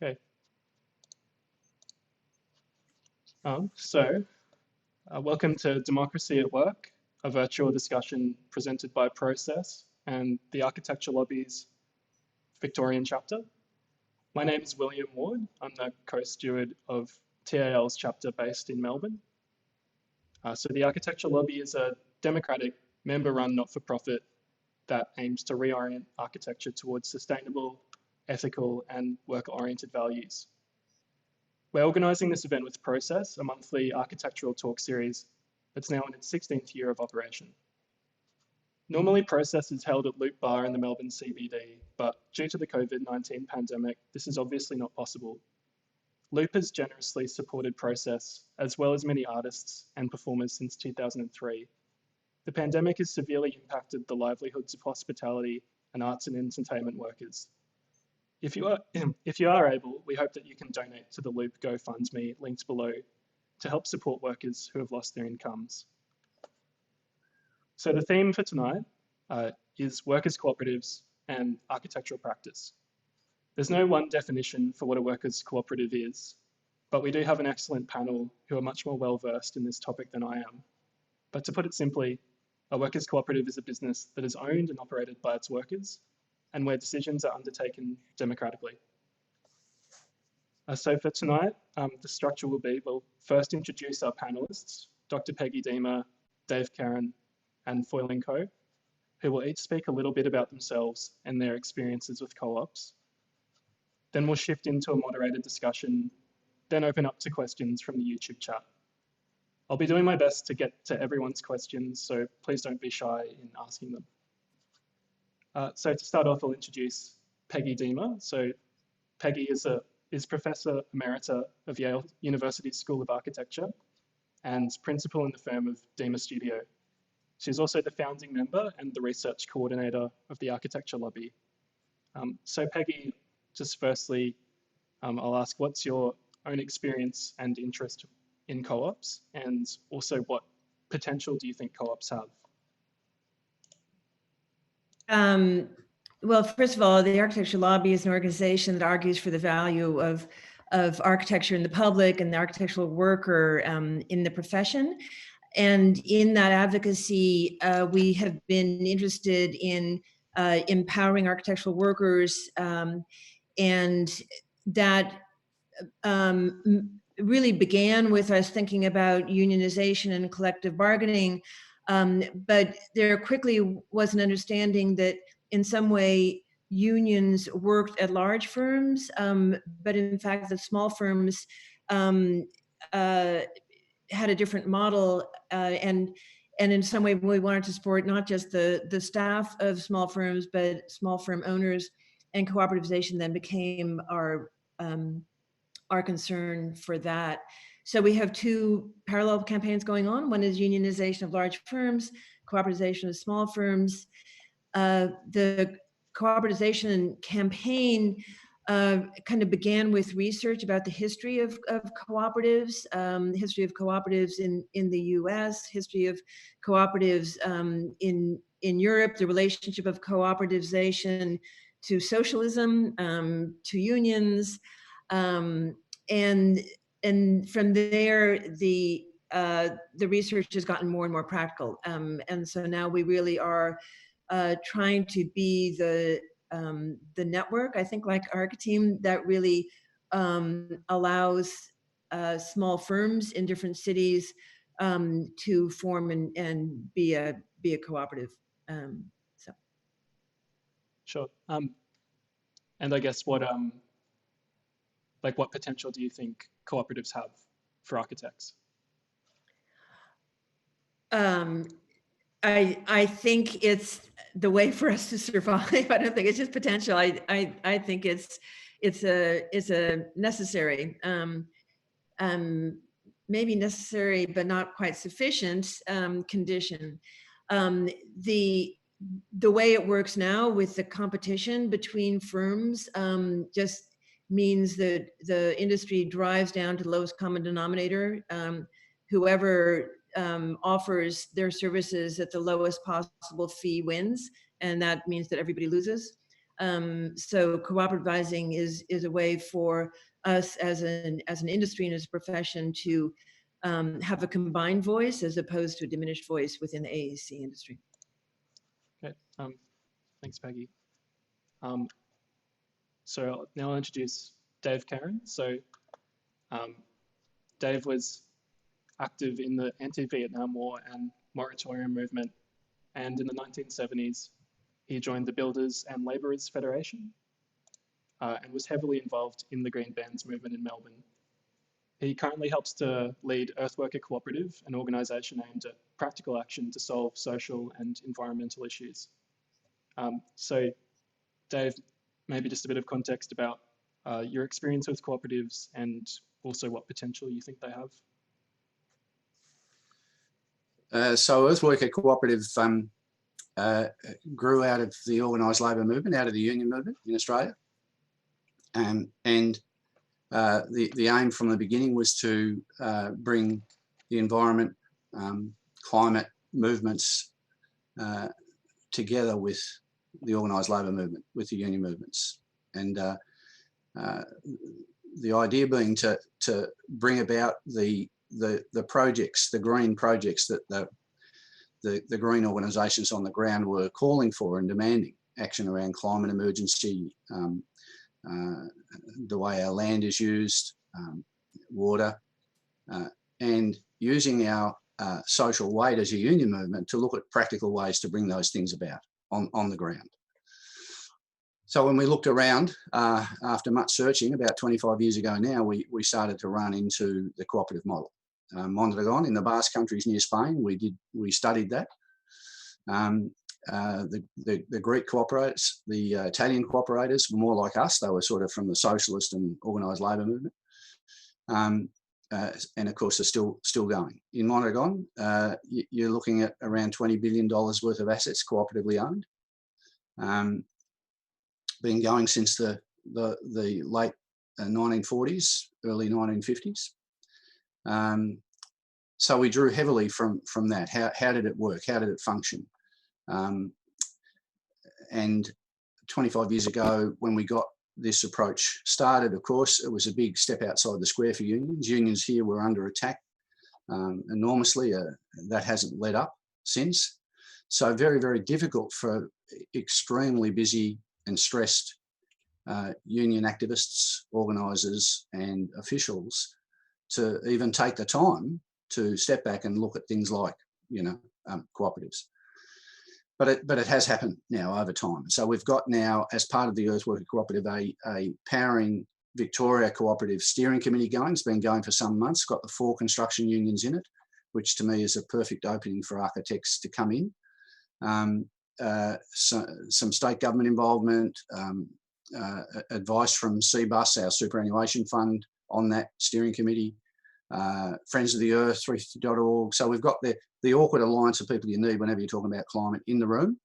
Okay. Welcome to Democracy at Work, a virtual discussion presented by Process and the Architecture Lobby's Victorian chapter. My name is William Ward. I'm the co-steward of TAL's chapter based in Melbourne. So the Architecture Lobby is a democratic, member-run not-for-profit that aims to reorient architecture towards sustainable, ethical, and worker-oriented values. We're organising this event with Process, a monthly architectural talk series that's now in its 16th year of operation. Normally, Process is held at Loop Bar in the Melbourne CBD, but due to the COVID-19 pandemic, this is obviously not possible. Loop has generously supported Process, as well as many artists and performers since 2003. The pandemic has severely impacted the livelihoods of hospitality and arts and entertainment workers. If you are able, we hope that you can donate to the Loop GoFundMe linked below to help support workers who have lost their incomes. So the theme for tonight is workers' cooperatives and architectural practice. There's no one definition for what a workers' cooperative is, but we do have an excellent panel who are much more well-versed in this topic than I am. But to put it simply, a workers' cooperative is a business that is owned and operated by its workers, and where decisions are undertaken democratically. So for tonight, the structure will be, we'll first introduce our panelists, Dr. Peggy Deamer, Dave Kerin, and Fooi-Ling Khoo, who will each speak a little bit about themselves and their experiences with co-ops. Then we'll shift into a moderated discussion, then open up to questions from the YouTube chat. I'll be doing my best to get to everyone's questions, so please don't be shy in asking them. So to start off, I'll introduce Peggy Deamer. So Peggy is Professor Emerita of Yale University School of Architecture and principal in the firm of Deamer Studio. She's also the founding member and the research coordinator of the Architecture Lobby. So Peggy, just firstly, I'll ask, what's your own experience and interest in co-ops, and also what potential do you think co-ops have? Well, first of all, the Architecture Lobby is an organization that argues for the value of architecture in the public and the architectural worker in the profession. And in that advocacy, we have been interested in empowering architectural workers, and that really began with us thinking about unionization and collective bargaining. But there quickly was an understanding that in some way unions worked at large firms, but in fact the small firms had a different model, and in some way we wanted to support not just the staff of small firms, but small firm owners, and cooperativization then became our concern for that. So we have two parallel campaigns going on. One is unionization of large firms, cooperativization of small firms. The cooperativization campaign kind of began with research about the history of cooperatives, the history of cooperatives in the US, history of cooperatives in Europe, the relationship of cooperativization to socialism, to unions, and from there, the research has gotten more and more practical, and so now we really are trying to be the network, I think, like Architeam, that really allows small firms in different cities to form and be a cooperative. So. Sure. And I guess what potential do you think cooperatives have for architects? I think it's the way for us to survive. I don't think it's just potential. I think it's a necessary, maybe necessary but not quite sufficient condition. The way it works now with the competition between firms just means that the industry drives down to the lowest common denominator. Whoever offers their services at the lowest possible fee wins, and that means that everybody loses. So cooperativizing is a way for us as an industry and as a profession to have a combined voice as opposed to a diminished voice within the AEC industry. Okay, thanks, Peggy. So now I'll introduce Dave Kerin. So Dave was active in the anti-Vietnam War and moratorium movement, and in the 1970s, he joined the Builders and Labourers Federation and was heavily involved in the Green Bands movement in Melbourne. He currently helps to lead Earthworker Cooperative, an organisation aimed at practical action to solve social and environmental issues. So, Dave, maybe just a bit of context about your experience with cooperatives and also what potential you think they have. So Earthworker Cooperative grew out of the organised labour movement, out of the union movement in Australia. And the aim from the beginning was to bring the environment, climate movements together with the organised labour movement, with the union movements. And the idea being to bring about the projects, the green projects that the green organisations on the ground were calling for and demanding: action around climate emergency, the way our land is used, water, and using our social weight as a union movement to look at practical ways to bring those things about on the ground. So when we looked around, after much searching, about 25 years ago now, we started to run into the cooperative model. Mondragon in the Basque countries near Spain, we studied that. The Greek cooperators, the Italian cooperators were more like us. They were sort of from the socialist and organised labour movement. And of course, they're still going. In Mondragon, you're looking at around $20 billion worth of assets cooperatively owned. Been going since the late 1940s, early 1950s. So we drew heavily from that. How did it work? How did it function? And 25 years ago, when we got this approach started, of course, it was a big step outside the square for unions. Unions here were under attack enormously. That hasn't let up since. So very, very difficult for extremely busy and stressed union activists, organisers and officials to even take the time to step back and look at things like, cooperatives. But it has happened now over time. So we've got now, as part of the Earthworker Cooperative, a Powering Victoria Cooperative Steering Committee going. It's been going for some months, got the 4 construction unions in it, which to me is a perfect opening for architects to come in. Some state government involvement, advice from CBUS, our superannuation fund, on that steering committee, Friends of the Earth, 350.org. So we've got the awkward alliance of people you need whenever you're talking about climate in the room.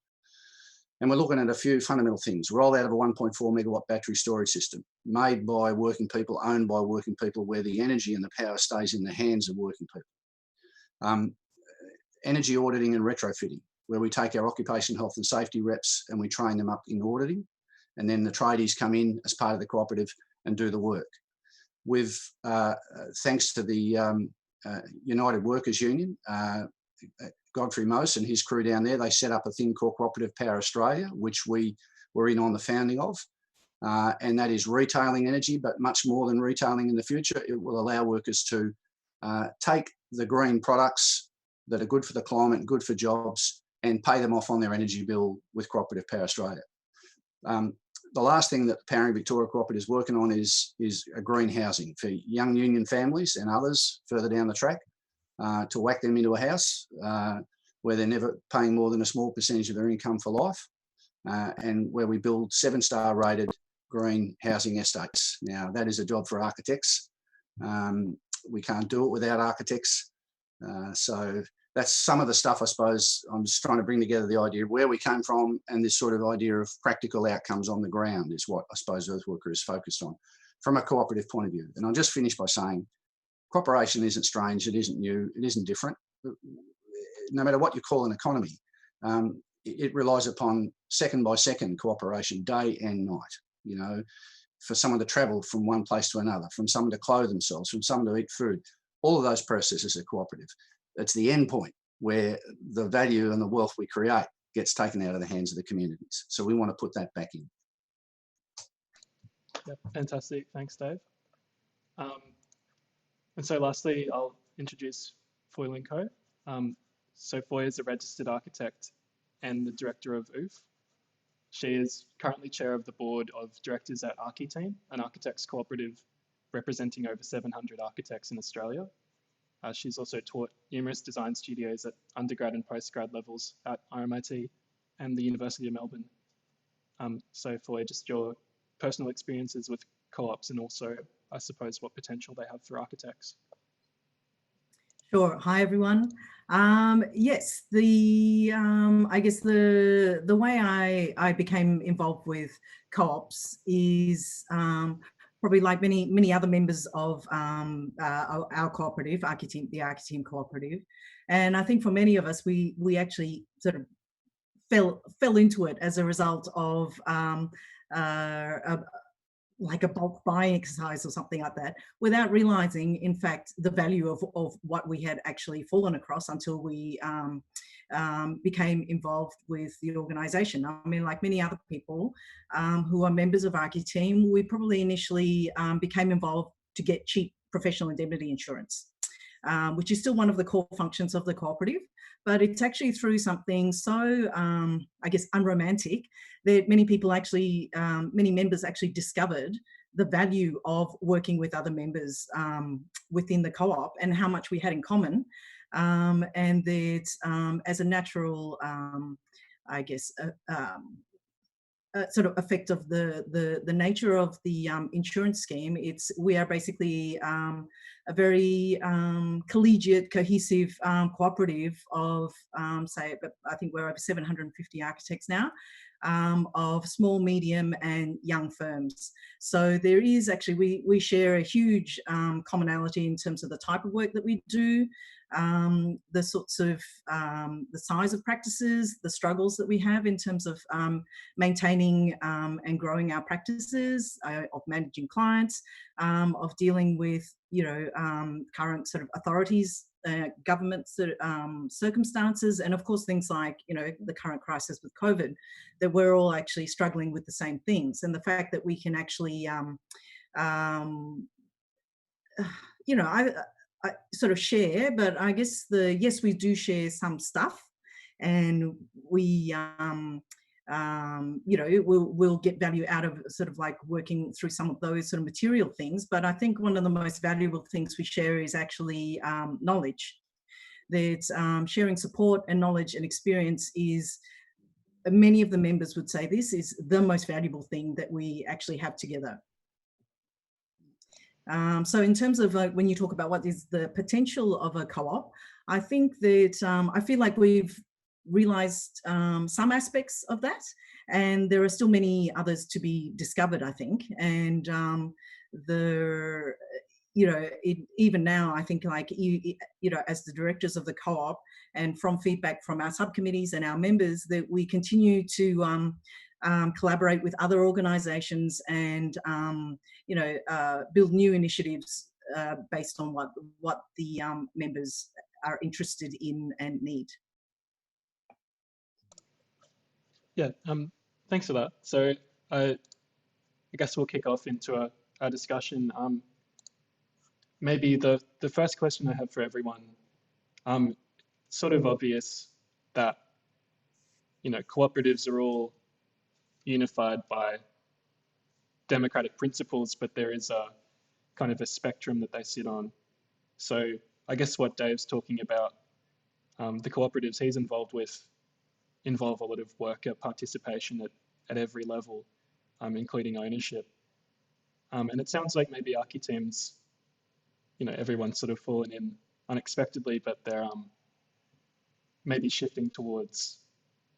And we're looking at a few fundamental things. Roll out of a 1.4 megawatt battery storage system made by working people, owned by working people, where the energy and the power stays in the hands of working people. Energy auditing and retrofitting, where we take our occupation health and safety reps and we train them up in auditing. And then the tradies come in as part of the cooperative and do the work. With, thanks to the United Workers Union, Godfrey Mose and his crew down there, they set up a thing called Cooperative Power Australia, which we were in on the founding of. And that is retailing energy, but much more than retailing in the future. It will allow workers to take the green products that are good for the climate and good for jobs and pay them off on their energy bill with Cooperative Power Australia. The last thing that Powering Victoria Cooperative is working on is a green housing for young union families and others further down the track, to whack them into a house where they're never paying more than a small percentage of their income for life, and where we build 7-star rated green housing estates. Now, that is a job for architects. We can't do it without architects. So that's some of the stuff, I suppose. I'm just trying to bring together the idea of where we came from and this sort of idea of practical outcomes on the ground is what I suppose Earthworker is focused on from a cooperative point of view. And I'll just finish by saying cooperation isn't strange, it isn't new, it isn't different. No matter what you call an economy, it relies upon second by second cooperation, day and night, you know, for someone to travel from one place to another, from someone to clothe themselves, from someone to eat food. All of those processes are cooperative. It's the end point where the value and the wealth we create gets taken out of the hands of the communities. So we want to put that back in. Yep, fantastic. Thanks, Dave. And so lastly, I'll introduce Fooi-Ling Khoo. So Foy is a registered architect and the director of OOF. She is currently chair of the board of directors at Architeam, an architects cooperative representing over 700 architects in Australia. She's also taught numerous design studios at undergrad and postgrad levels at RMIT and the University of Melbourne. So Foy, just your personal experiences with co-ops and also, I suppose, what potential they have for architects. Sure. Hi, everyone. Yes, I guess the way I became involved with co-ops is probably like many other members of our cooperative, the Architeam cooperative, and I think for many of us, we actually sort of fell into it as a result of like a bulk buying exercise or something like that, without realizing, in fact, the value of what we had actually fallen across until we became involved with the organisation. I mean, like many other people who are members of Architeam, we probably initially became involved to get cheap professional indemnity insurance, which is still one of the core functions of the cooperative. But it's actually through something so, I guess, unromantic that many people actually, many members actually discovered the value of working with other members within the co-op and how much we had in common. And that as a natural, I guess, sort of effect of the nature of the insurance scheme, we are basically a very collegiate, cohesive cooperative of say, I think we're over 750 architects now, of small, medium and young firms. So there is actually, we share a huge commonality in terms of the type of work that we do, the sorts of, the size of practices, the struggles that we have in terms of maintaining and growing our practices, of managing clients, of dealing with, you know, current sort of authorities, government circumstances, and of course things like, you know, the current crisis with COVID, that we're all actually struggling with the same things. And the fact that we can actually, you know, I sort of share, but I guess yes, we do share some stuff, and we, you know, we'll get value out of sort of like working through some of those sort of material things. But I think one of the most valuable things we share is actually knowledge. That sharing support and knowledge and experience is, many of the members would say this is the most valuable thing that we actually have together. So in terms of when you talk about what is the potential of a co-op, I think that I feel like we've realized some aspects of that, and there are still many others to be discovered, I think. And you know, even now, I think, like, you know, as the directors of the co-op, and from feedback from our subcommittees and our members, that we continue to collaborate with other organisations and, you know, build new initiatives based on what the members are interested in and need. Yeah, thanks for that. So I guess we'll kick off into our discussion. Maybe the first question I have for everyone, sort of obvious that, you know, cooperatives are all unified by democratic principles, but there is a kind of a spectrum that they sit on. So I guess what Dave's talking about, the cooperatives he's involved with involve a lot of worker participation at every level, including ownership. And it sounds like maybe Architeam's, you know, everyone's sort of fallen in unexpectedly, but they're maybe shifting towards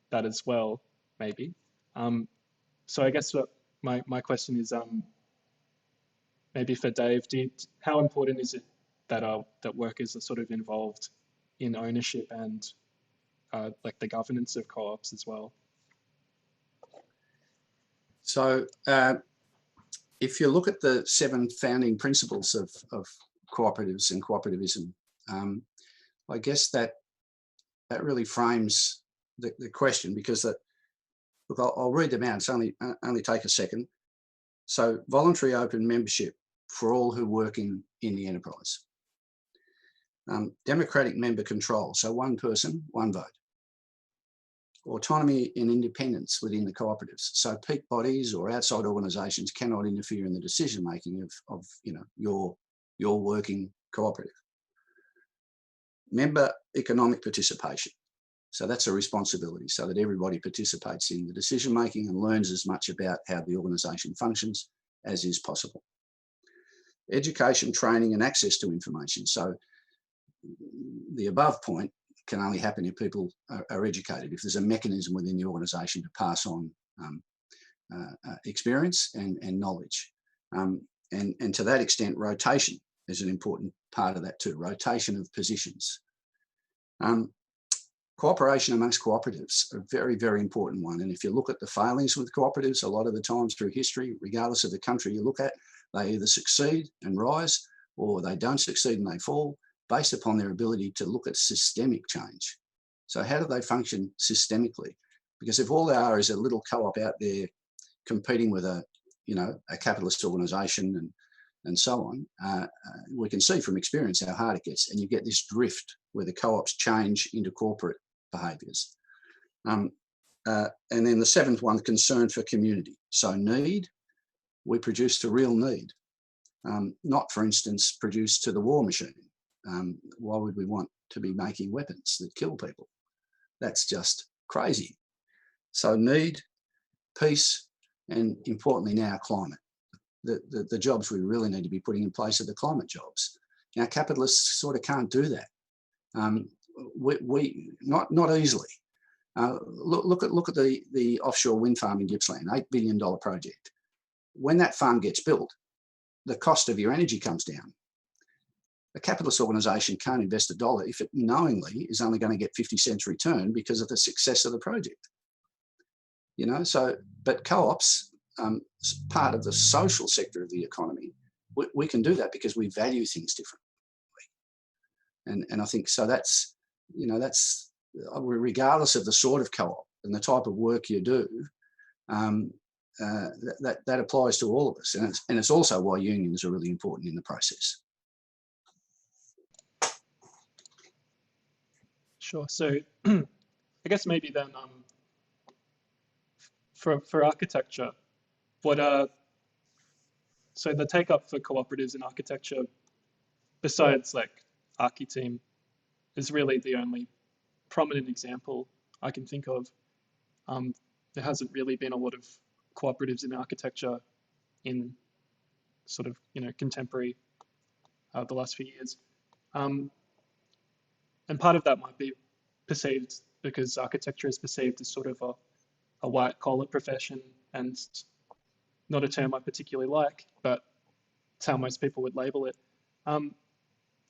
that as well, maybe. So I guess what my question is, maybe for Dave, how important is it that that workers are sort of involved in ownership and like the governance of co-ops as well? So if you look at the 7 founding principles of cooperatives and cooperativism, I guess that really frames the question, because that, look, I'll read them out. It's only take a second. So voluntary open membership for all who work in the enterprise. Democratic member control, so one person, one vote. Autonomy and independence within the cooperatives, so peak bodies or outside organisations cannot interfere in the decision making of your working cooperative. Member economic participation, so that's a responsibility, so that everybody participates in the decision making and learns as much about how the organisation functions as is possible. Education, training and access to information, so the above point can only happen if people are educated, if there's a mechanism within the organisation to pass on experience and knowledge. And to that extent, rotation is an important part of that too, rotation of positions. Cooperation amongst cooperatives, a very, very important one. And if you look at the failings with cooperatives, a lot of the times through history, regardless of the country you look at, they either succeed and rise, or they don't succeed and they fall, based upon their ability to look at systemic change. So how do they function systemically? Because if all they are is a little co-op out there competing with a capitalist organisation and so on, we can see from experience how hard it gets, and you get this drift where the co-ops change into corporate behaviours. And then the 7th one, concern for community. So need, we produce to real need, not, for instance, produce to the war machine. Why would we want to be making weapons that kill people? That's just crazy. So need, peace, and importantly now, climate. The jobs we really need to be putting in place are the climate jobs. Now, capitalists sort of can't do that. We not easily. Look at the offshore wind farm in Gippsland, $8 billion project. When that farm gets built, the cost of your energy comes down. A capitalist organisation can't invest $1 if it knowingly is only going to get 50 cents return because of the success of the project. So, but co-ops, part of the social sector of the economy, we can do that because we value things differently. And I think, so that's, that's, regardless of the sort of co-op and the type of work you do, that applies to all of us. And it's also why unions are really important in the process. Sure. So I guess maybe then for architecture, so the take up for cooperatives in architecture, besides like Architeam, is really the only prominent example I can think of. There hasn't really been a lot of cooperatives in architecture in sort of contemporary the last few years. And part of that might be perceived because architecture is perceived as sort of a white collar profession, and not a term I particularly like, but it's how most people would label it. I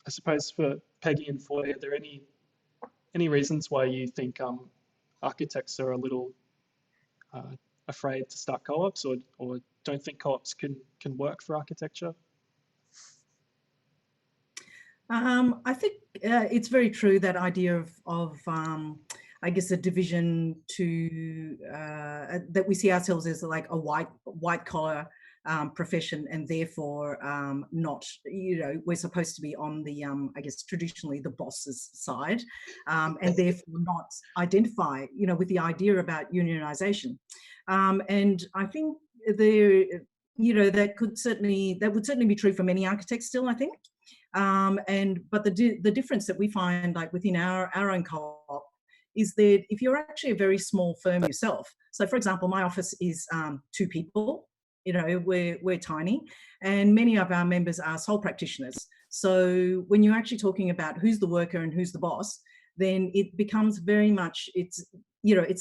suppose for Peggy and Foy, are there any reasons why you think architects are a little afraid to start co-ops, or don't think co-ops can work for architecture? I think it's very true, that idea of I guess a division to that we see ourselves as like a white collar profession, and therefore not, we're supposed to be on the I guess traditionally the boss's side, and therefore not identify with the idea about unionization. And I think there that would certainly be true for many architects still, I think. But the difference that we find, like within our own co-op, is that if you're actually a very small firm yourself, so for example, my office is 2 people, we're tiny, and many of our members are sole practitioners. So when you're actually talking about who's the worker and who's the boss, then it becomes very much, it's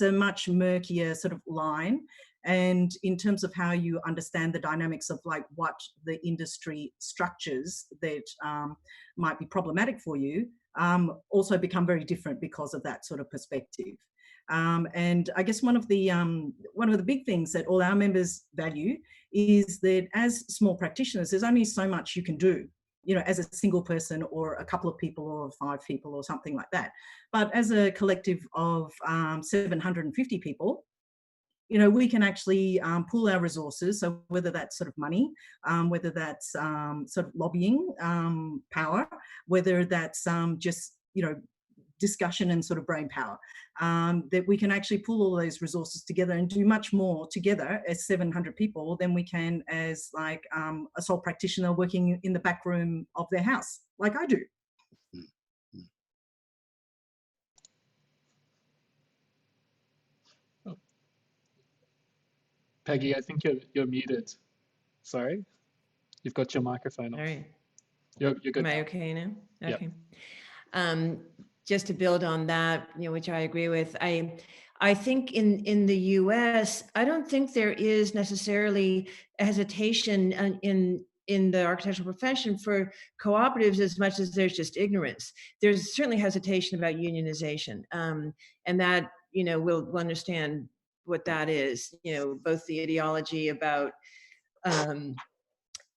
a much murkier sort of line. And in terms of how you understand the dynamics of like what the industry structures that might be problematic for you, also become very different because of that sort of perspective. And I guess one of the big things that all our members value is that as small practitioners, there's only so much you can do, you know, as a single person or a couple of people or 5 people or something like that. But as a collective of 750 people, you know, we can actually pool our resources. So whether that's sort of money, whether that's sort of lobbying power, whether that's just, you know, discussion and sort of brain power, that we can actually pull all those resources together and do much more together as 700 people than we can as like a sole practitioner working in the back room of their house, like I do. Oh. Peggy, I think you're muted. Sorry, you've got your microphone off. All right. You're good. Am I now. okay now? Yep. Okay. Just to build on that, you know, which I agree with, I think in the U.S., I don't think there is necessarily a hesitation in the architectural profession for cooperatives as much as there's just ignorance. There's certainly hesitation about unionization, and that, you know, we'll understand what that is. You know, both the ideology about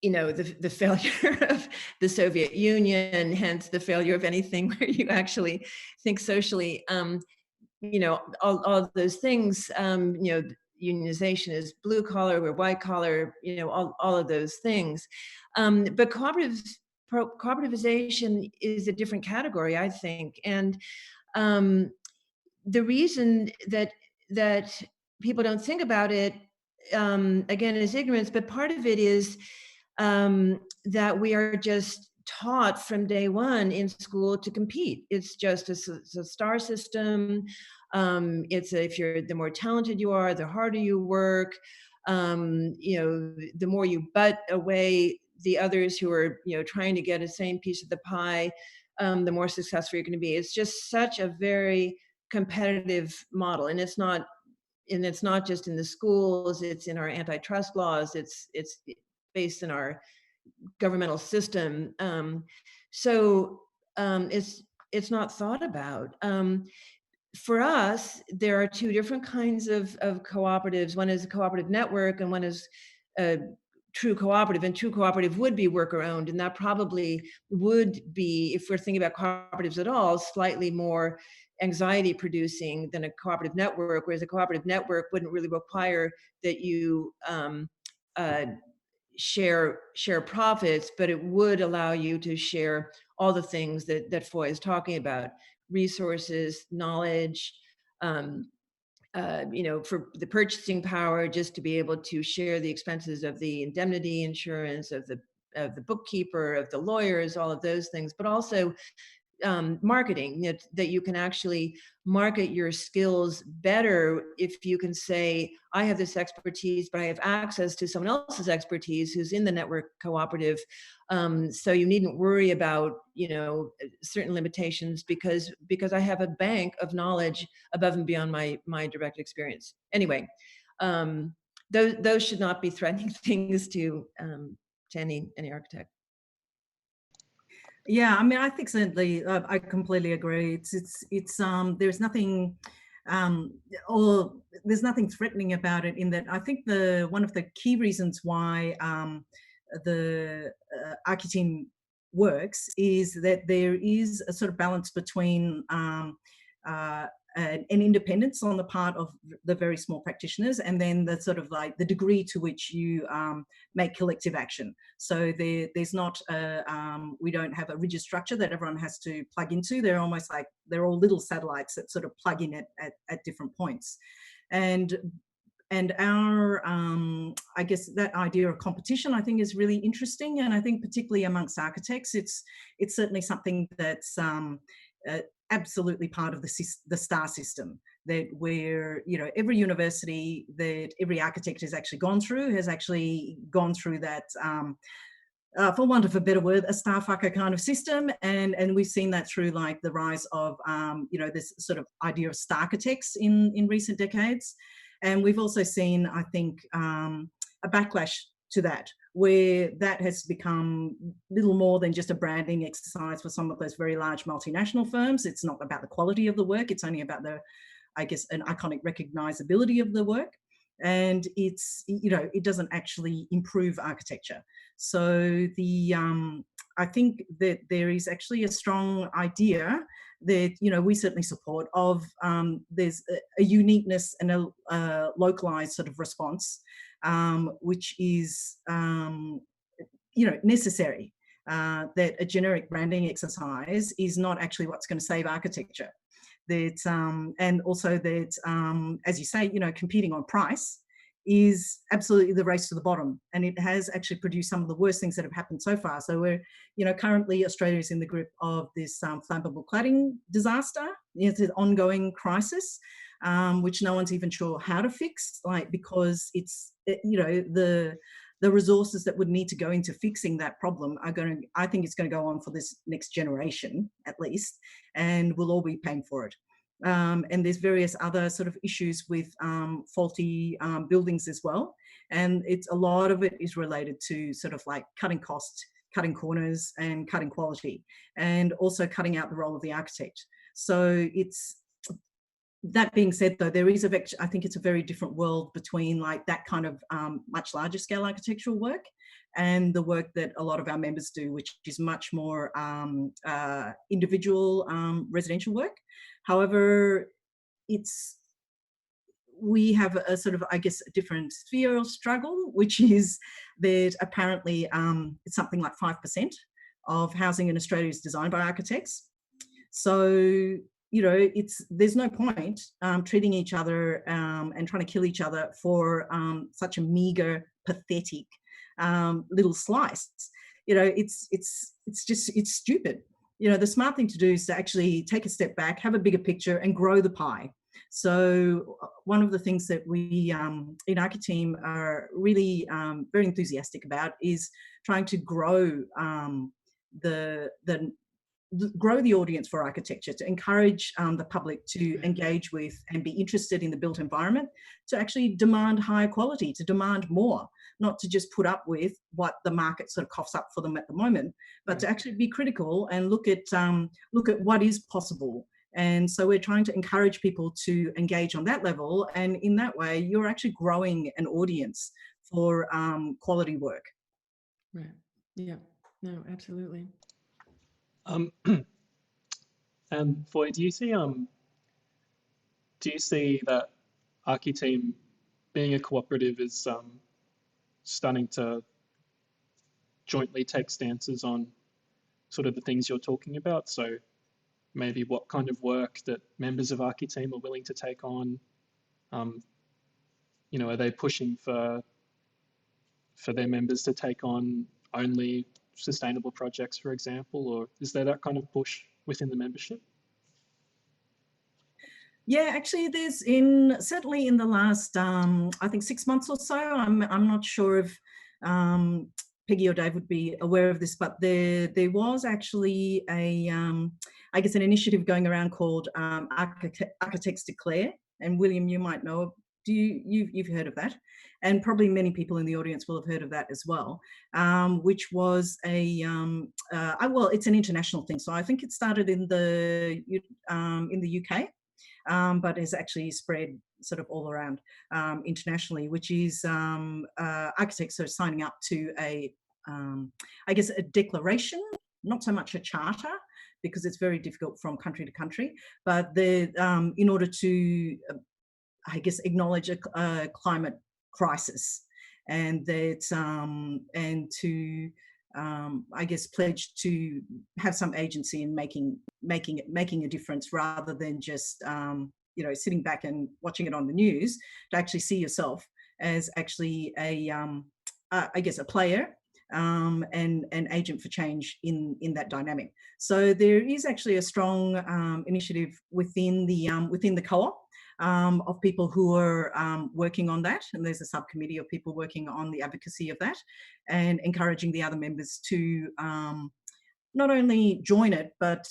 you know, the failure of the Soviet Union, hence the failure of anything where you actually think socially, you know, all of those things, you know, unionization is blue collar, we're white collar, you know, all of those things. But cooperativization is a different category, I think. And the reason that people don't think about it, again, is ignorance, but part of it is that we are just taught from day one in school to compete. It's just a star system. If the more talented you are, the harder you work. You know, the more you butt away the others who are, you know, trying to get a same piece of the pie, the more successful you're going to be. It's just such a very competitive model, and it's not just in the schools. It's in our antitrust laws. It's based in our governmental system. So it's not thought about. For us, there are 2 different kinds of cooperatives. One is a cooperative network, and one is a true cooperative. And true cooperative would be worker owned, and that probably would be, if we're thinking about cooperatives at all, slightly more anxiety producing than a cooperative network, whereas a cooperative network wouldn't really require that you share profits, but it would allow you to share all the things that Foy is talking about: resources, knowledge, you know, for the purchasing power, just to be able to share the expenses of the indemnity insurance, of the bookkeeper, of the lawyers, all of those things, but also marketing, that you can actually market your skills better if you can say, I have this expertise, but I have access to someone else's expertise who's in the network cooperative. So you needn't worry about, you know, certain limitations because I have a bank of knowledge above and beyond my direct experience. Anyway, those should not be threatening things to any architect. Yeah, I mean, I think certainly I completely agree. It's there's nothing or there's nothing threatening about it, in that I think one of the key reasons why the Archi team works is that there is a sort of balance between an independence on the part of the very small practitioners, and then the sort of like the degree to which you make collective action. So there's not we don't have a rigid structure that everyone has to plug into. They're almost like they're all little satellites that sort of plug in at different points. And our I guess that idea of competition, I think, is really interesting, and I think particularly amongst architects, it's certainly something that's absolutely part of the star system, that where, you know, every university that every architect has actually gone through that, for want of a better word, a star fucker kind of system. And we've seen that through like the rise of, you know, this sort of idea of star architects in recent decades. And we've also seen, I think, a backlash to that, where that has become little more than just a branding exercise for some of those very large multinational firms. It's not about the quality of the work. It's only about the, I guess, an iconic recognizability of the work. And it's, you know, it doesn't actually improve architecture. So I think that there is actually a strong idea that, you know, we certainly support of there's a uniqueness and a localized sort of response, which is, you know, necessary. That a generic branding exercise is not actually what's going to save architecture. That and also that, as you say, you know, competing on price is absolutely the race to the bottom, and it has actually produced some of the worst things that have happened so far. So we're, you know, currently Australia is in the grip of this flammable cladding disaster. It's an ongoing crisis, which no one's even sure how to fix, like, because it's, you know, the resources that would need to go into fixing that problem are going to, I think it's going to go on for this next generation at least, and we'll all be paying for it. And there's various other sort of issues with faulty buildings as well. And it's, a lot of it is related to sort of like cutting costs, cutting corners, and cutting quality, and also cutting out the role of the architect. So it's, that being said, though, there is I think it's a very different world between like that kind of much larger scale architectural work and the work that a lot of our members do, which is much more individual residential work. However, we have a sort of, I guess, a different sphere of struggle, which is that apparently it's something like 5% of housing in Australia is designed by architects. So, you know, there's no point treating each other and trying to kill each other for such a meager, pathetic little slice. You know, it's stupid. You know, the smart thing to do is to actually take a step back, have a bigger picture, and grow the pie. So one of the things that we in Architeam are really very enthusiastic about is trying to grow grow the audience for architecture, to encourage the public to engage with and be interested in the built environment, to actually demand higher quality, to demand more, not to just put up with what the market sort of coughs up for them at the moment, but to actually be critical and look at what is possible. And so we're trying to encourage people to engage on that level, and in that way you're actually growing an audience for quality work. Right. Yeah. No, absolutely. And Foy, do you see that Architeam, being a cooperative, is starting to jointly take stances on sort of the things you're talking about? So maybe what kind of work that members of Architeam are willing to take on. You know, are they pushing for their members to take on only sustainable projects, for example, or is there that kind of push within the membership? Yeah, actually, there's certainly in the last I think 6 months or so. I'm not sure if Peggy or Dave would be aware of this, but there was actually I guess an initiative going around called Architects Declare, and William, you might know. You've heard of that, and probably many people in the audience will have heard of that as well. Which was well, it's an international thing. So I think it started in the UK. But has actually spread sort of all around internationally, which is architects are signing up to I guess, a declaration, not so much a charter, because it's very difficult from country to country, but in order to, I guess, acknowledge a climate crisis, and that and to I guess pledge to have some agency in making a difference, rather than just you know, sitting back and watching it on the news, to actually see yourself as actually I guess a player and an agent for change in that dynamic. So there is actually a strong initiative within the co-op of people who are working on that, and there's a subcommittee of people working on the advocacy of that, and encouraging the other members to not only join it, but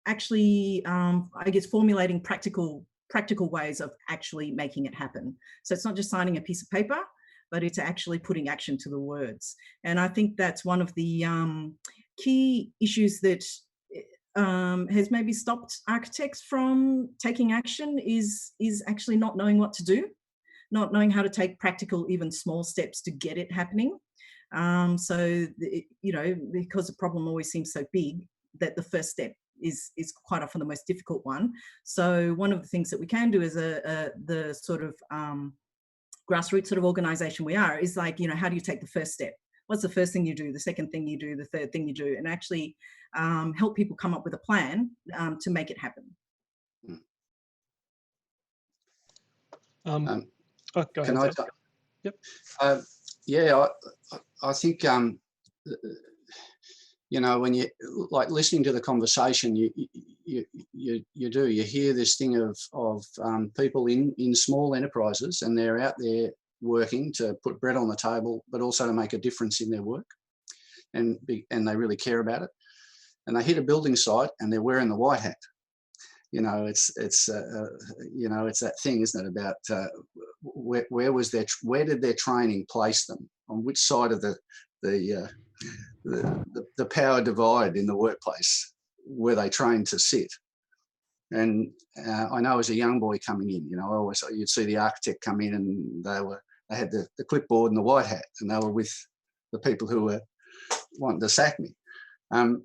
actually I guess formulating practical practical ways of actually making it happen. So it's not just signing a piece of paper, but it's actually putting action to the words. And I think that's one of the key issues that has maybe stopped architects from taking action is actually not knowing what to do, not knowing how to take practical, even small steps to get it happening. So, you know, because the problem always seems so big, that the first step is quite often the most difficult one. So one of the things that we can do as the sort of grassroots sort of organization we are is like, you know, how do you take the first step? What's the first thing you do, the second thing you do, the third thing you do, and actually help people come up with a plan to make it happen. Oh, go Can ahead. I? Yep. Yeah, I think you know, when you like listening to the conversation, you hear this thing of people in small enterprises, and they're out there working to put bread on the table, but also to make a difference in their work, and they really care about it. And they hit a building site, and they're wearing the white hat. You know, it's you know, it's that thing, isn't it, about where did their training place them, on which side of the power divide in the workplace were they trained to sit. And I know as a young boy coming in, you know, you'd see the architect come in, and they had the clipboard and the white hat, and they were with the people who were wanting to sack me. And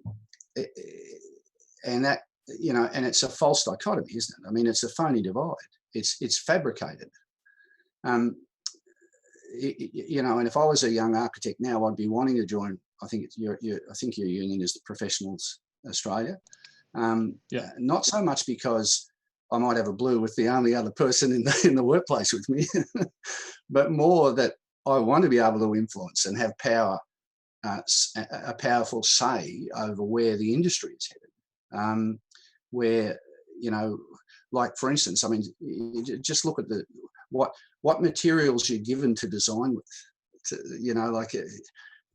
that, you know, and it's a false dichotomy, isn't it? I mean, it's a phony divide. It's fabricated. You know, and if I was a young architect now, I'd be wanting to join. I think your union is the Professionals Australia. Not so much because I might have a blue with the only other person in the workplace with me, but more that I want to be able to influence and have power, a powerful say over where the industry is headed. Where, you know, like for instance, I mean, just look at what materials you're given to design with. You know, like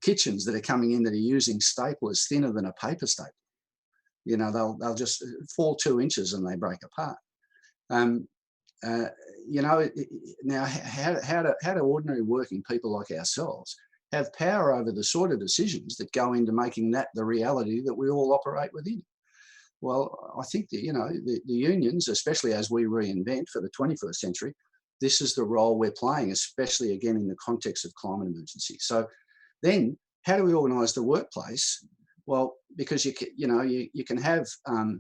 kitchens that are coming in that are using staplers thinner than a paper stapler. You know, they'll just fall 2 inches and they break apart. You know, now how do ordinary working people like ourselves have power over the sort of decisions that go into making that the reality that we all operate within? Well, I think that, you know, the unions, especially as we reinvent for the 21st century, this is the role we're playing, especially again in the context of climate emergency. So then how do we organise the workplace? Well, because you can have, I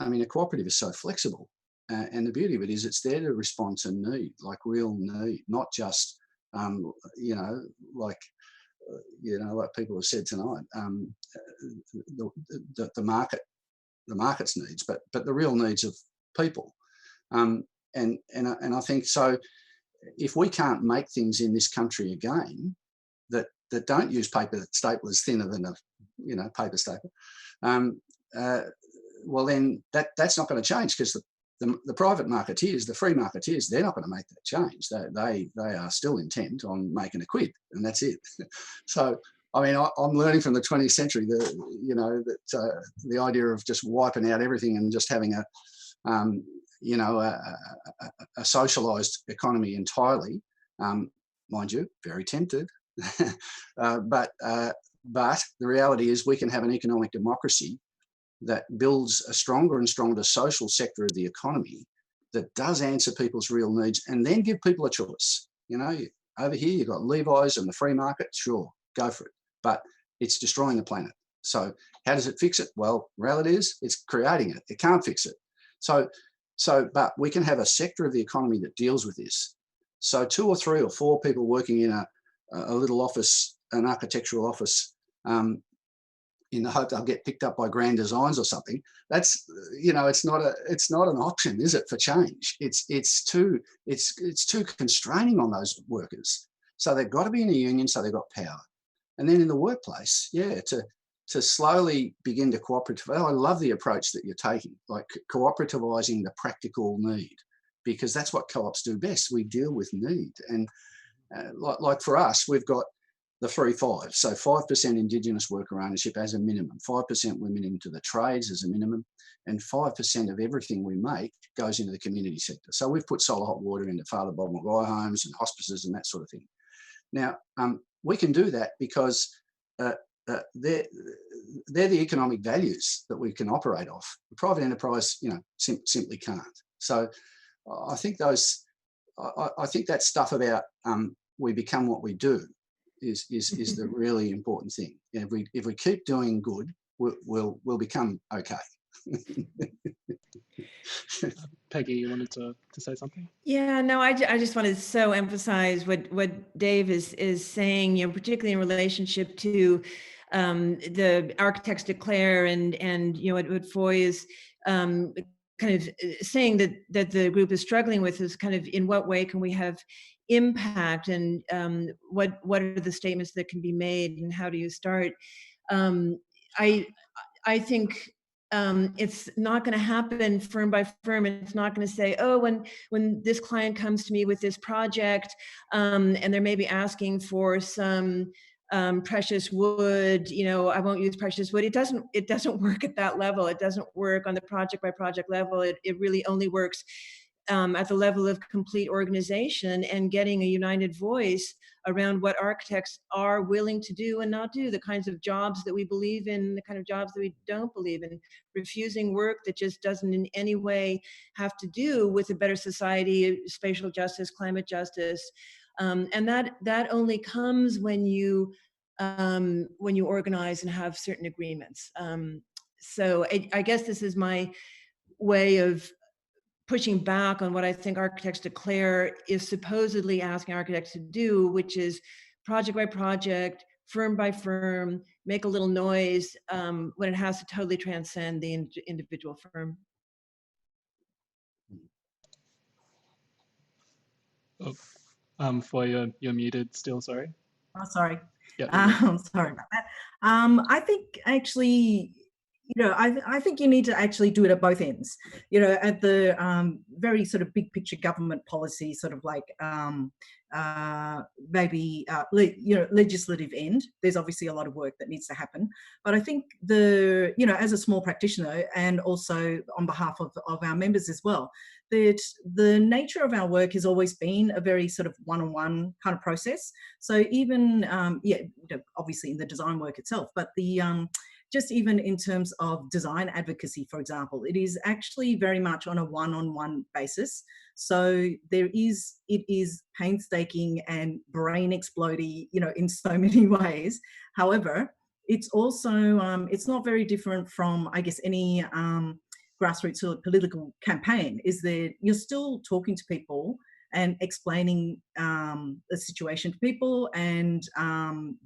mean, a cooperative is so flexible, and the beauty of it is it's there to respond to need, like real need, not just, you know, like people have said tonight, the market's needs, but the real needs of people. And I think so. If we can't make things in this country again that don't use paper staplers thinner than a paper stapler, well then that's not going to change, because the private marketeers, the free marketeers, they're not going to make that change. They are still intent on making a quid, and that's it. So I mean, I'm learning from the 20th century that the idea of just wiping out everything and just having a socialised economy entirely. Mind you, very tempted. But the reality is we can have an economic democracy that builds a stronger and stronger social sector of the economy that does answer people's real needs, and then give people a choice. You know, over here you've got Levi's and the free market, sure, go for it. But it's destroying the planet. So how does it fix it? Well, reality is it's creating it. It can't fix it. But we can have a sector of the economy that deals with this. So 2 or 3 or 4 people working in a little office, an architectural office, in the hope they'll get picked up by Grand Designs or something. That's, you know, it's not an option, is it, for change? It's too constraining on those workers. So they've got to be in a union, so they've got power. And then in the workplace, to slowly begin to cooperative. I love the approach that you're taking, like cooperativizing the practical need, because that's what co-ops do best. We deal with need. And like for us, we've got the 3-5. So 5% Indigenous worker ownership as a minimum, 5% women into the trades as a minimum, and 5% of everything we make goes into the community sector. So we've put solar hot water into Father Bob Maguire homes and hospices and that sort of thing. Now, we can do that because they're the economic values that we can operate off. The private enterprise, you know, simply can't. So I think I think that stuff about we become what we do is the really important thing. And if we keep doing good, we'll become okay. Peggy, you wanted to say something? Yeah, no, I just want to so emphasize what Dave is saying, you know, particularly in relationship to the architects declare and you know what Foy is kind of saying that the group is struggling with is kind of in what way can we have impact, and what are the statements that can be made, and how do you start? I think it's not going to happen firm by firm. It's not going to say, oh, when this client comes to me with this project, and they're maybe asking for some precious wood, you know, I won't use precious wood. It doesn't work at that level. It doesn't work on the project by project level. It really only works at the level of complete organization and getting a united voice around what architects are willing to do and not do, the kinds of jobs that we believe in, the kind of jobs that we don't believe in, refusing work that just doesn't in any way have to do with a better society, spatial justice, climate justice. And that only comes when you organize and have certain agreements. So I guess this is my way of pushing back on what I think Architects Declare is supposedly asking architects to do, which is project by project, firm by firm, make a little noise when it has to totally transcend the individual firm. Oh, Foy, you're muted still, sorry. Oh, sorry. Yeah, Sorry about that. I think actually, you know, I think you need to actually do it at both ends. You know, at the very sort of big picture government policy, sort of like maybe you know, legislative end. There's obviously a lot of work that needs to happen, but I think you know, as a small practitioner and also on behalf of our members as well, that the nature of our work has always been a very sort of one-on-one kind of process. So even yeah, obviously in the design work itself, but the just even in terms of design advocacy, for example, it is actually very much on a one-on-one basis. So it is painstaking and brain exploding, you know, in so many ways. However, it's also, it's not very different from, I guess, any grassroots or political campaign, is that you're still talking to people and explaining the situation to people and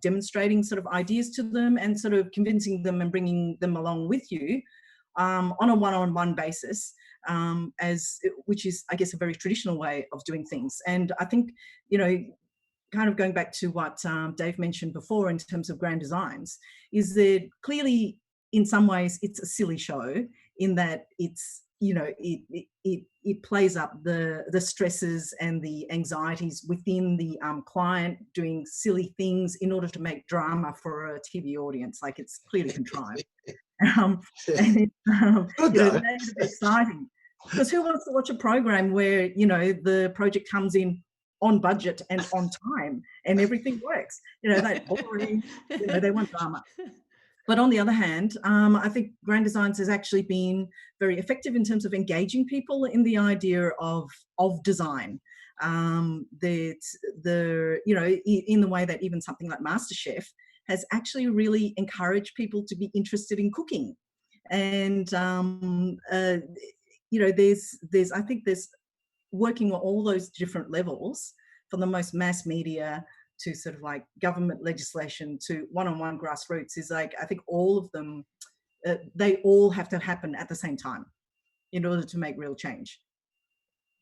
demonstrating sort of ideas to them and sort of convincing them and bringing them along with you on a one-on-one basis, which is, I guess, a very traditional way of doing things. And I think, you know, kind of going back to what Dave mentioned before in terms of grand designs, is that clearly in some ways it's a silly show in that it's, you know, it plays up the stresses and the anxieties within the client doing silly things in order to make drama for a TV audience. Like, it's clearly contrived. And it's, you know, that is exciting, because who wants to watch a program where, you know, the project comes in on budget and on time and everything works? You know, that's boring. You know, they want drama. But on the other hand, I think Grand Designs has actually been very effective in terms of engaging people in the idea of design. That you know, in the way that even something like MasterChef has actually really encouraged people to be interested in cooking. And you know, I think there's working on all those different levels, from the most mass media to sort of like government legislation to one-on-one grassroots, is like, I think all of them, they all have to happen at the same time in order to make real change.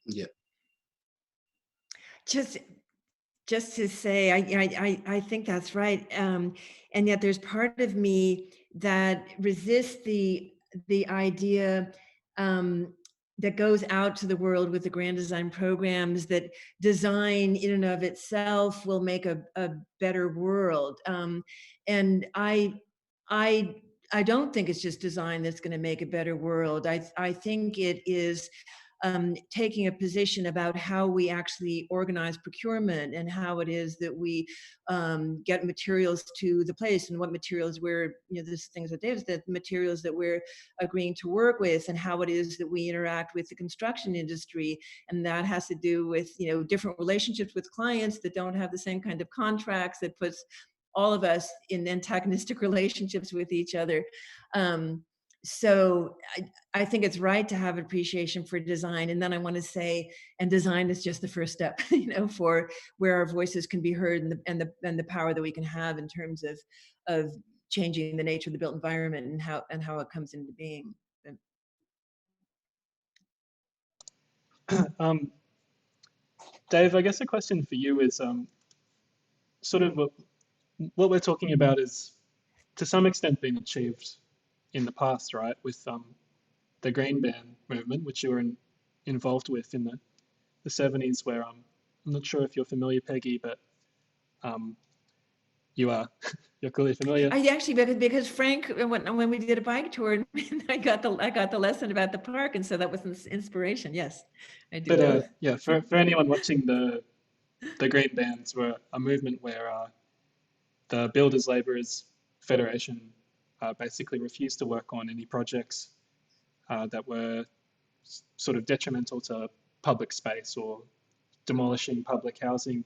Yeah. Just to say, I think that's right. And yet there's part of me that resists the idea that goes out to the world with the grand design programs, that design in and of itself will make a better world. And I don't think it's just design that's going to make a better world. I think it is taking a position about how we actually organize procurement and how it is that we get materials to the place, and what materials we're, this things that David said, the materials that we're agreeing to work with, and how it is that we interact with the construction industry. And that has to do with, different relationships with clients that don't have the same kind of contracts, that puts all of us in antagonistic relationships with each other. So I think it's right to have appreciation for design. And then I want to say, and design is just the first step, for where our voices can be heard, and the power that we can have in terms of changing the nature of the built environment and how it comes into being. Dave, I guess a question for you is sort of what we're talking about is to some extent been achieved in the past, right? With the green ban movement, which you were involved with in the 70s, where I'm not sure if you're familiar, Peggy, but you are. You're clearly familiar. I actually, because Frank, when we did a bike tour, I got the lesson about the park, and so that was an inspiration. Yes, I do. But yeah, for anyone watching, the green bans were a movement where the Builders Labourers Federation basically refused to work on any projects that were sort of detrimental to public space or demolishing public housing.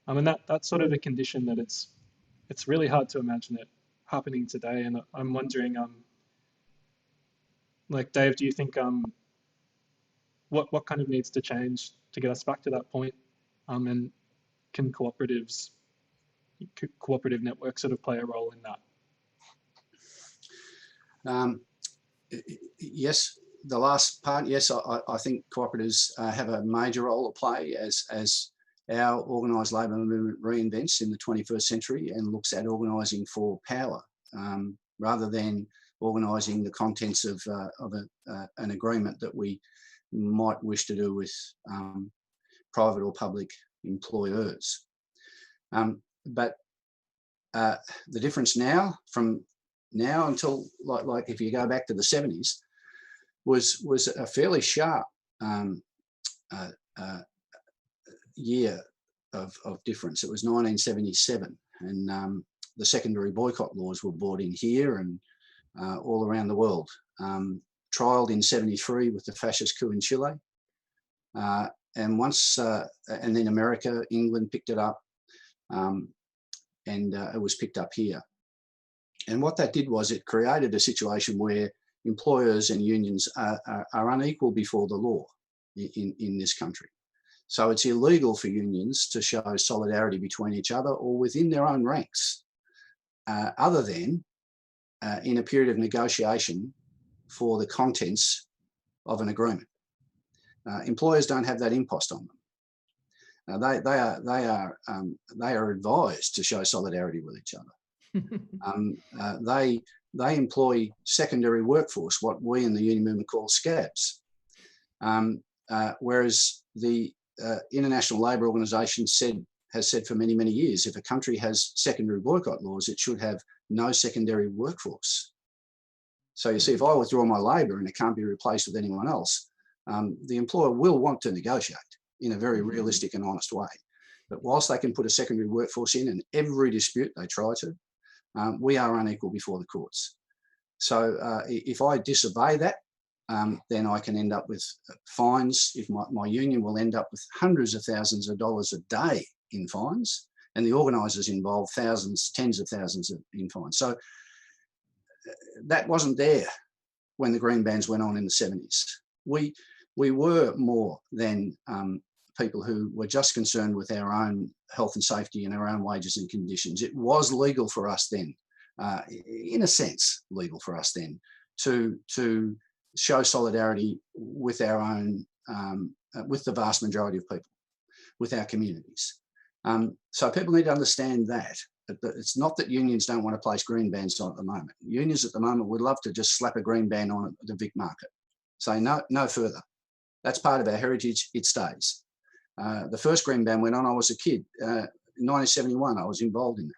And that's sort of a condition that it's really hard to imagine it happening today. And I'm wondering, like Dave, do you think what kind of needs to change to get us back to that point? And can cooperative networks sort of play a role in that? Yes, the last part, yes, I think cooperatives have a major role to play as our organised labour movement reinvents in the 21st century and looks at organising for power rather than organising the contents of an agreement that we might wish to do with private or public employers. But the difference now, from now until like if you go back to the 70s, was a fairly sharp year of difference. It was 1977, and the secondary boycott laws were brought in here and all around the world. Trialled in 73 with the fascist coup in Chile, and then America, England picked it up, and it was picked up here. And what that did was it created a situation where employers and unions are unequal before the law in this country. So it's illegal for unions to show solidarity between each other or within their own ranks, other than in a period of negotiation for the contents of an agreement. Employers don't have that impost on them. They are advised to show solidarity with each other. They employ secondary workforce, what we in the union movement call scabs, whereas the International Labour Organization has said for many, many years, if a country has secondary boycott laws, it should have no secondary workforce. So you see, if I withdraw my labour and it can't be replaced with anyone else, the employer will want to negotiate in a very realistic and honest way. But whilst they can put a secondary workforce in every dispute they try to, we are unequal before the courts. So if I disobey that, then I can end up with fines. If my union will end up with hundreds of thousands of dollars a day in fines, and the organisers involved thousands, tens of thousands in fines. So that wasn't there when the green bans went on in the 70s. We were more than people who were just concerned with our own health and safety and our own wages and conditions. It was legal for us then, in a sense, legal for us then to show solidarity with our own, with the vast majority of people, with our communities. So people need to understand that. It's not that unions don't want to place green bans on at the moment. Unions at the moment would love to just slap a green ban on at the Vic market. say no further. That's part of our heritage, it stays. The first green ban went on, I was a kid. In 1971, I was involved in that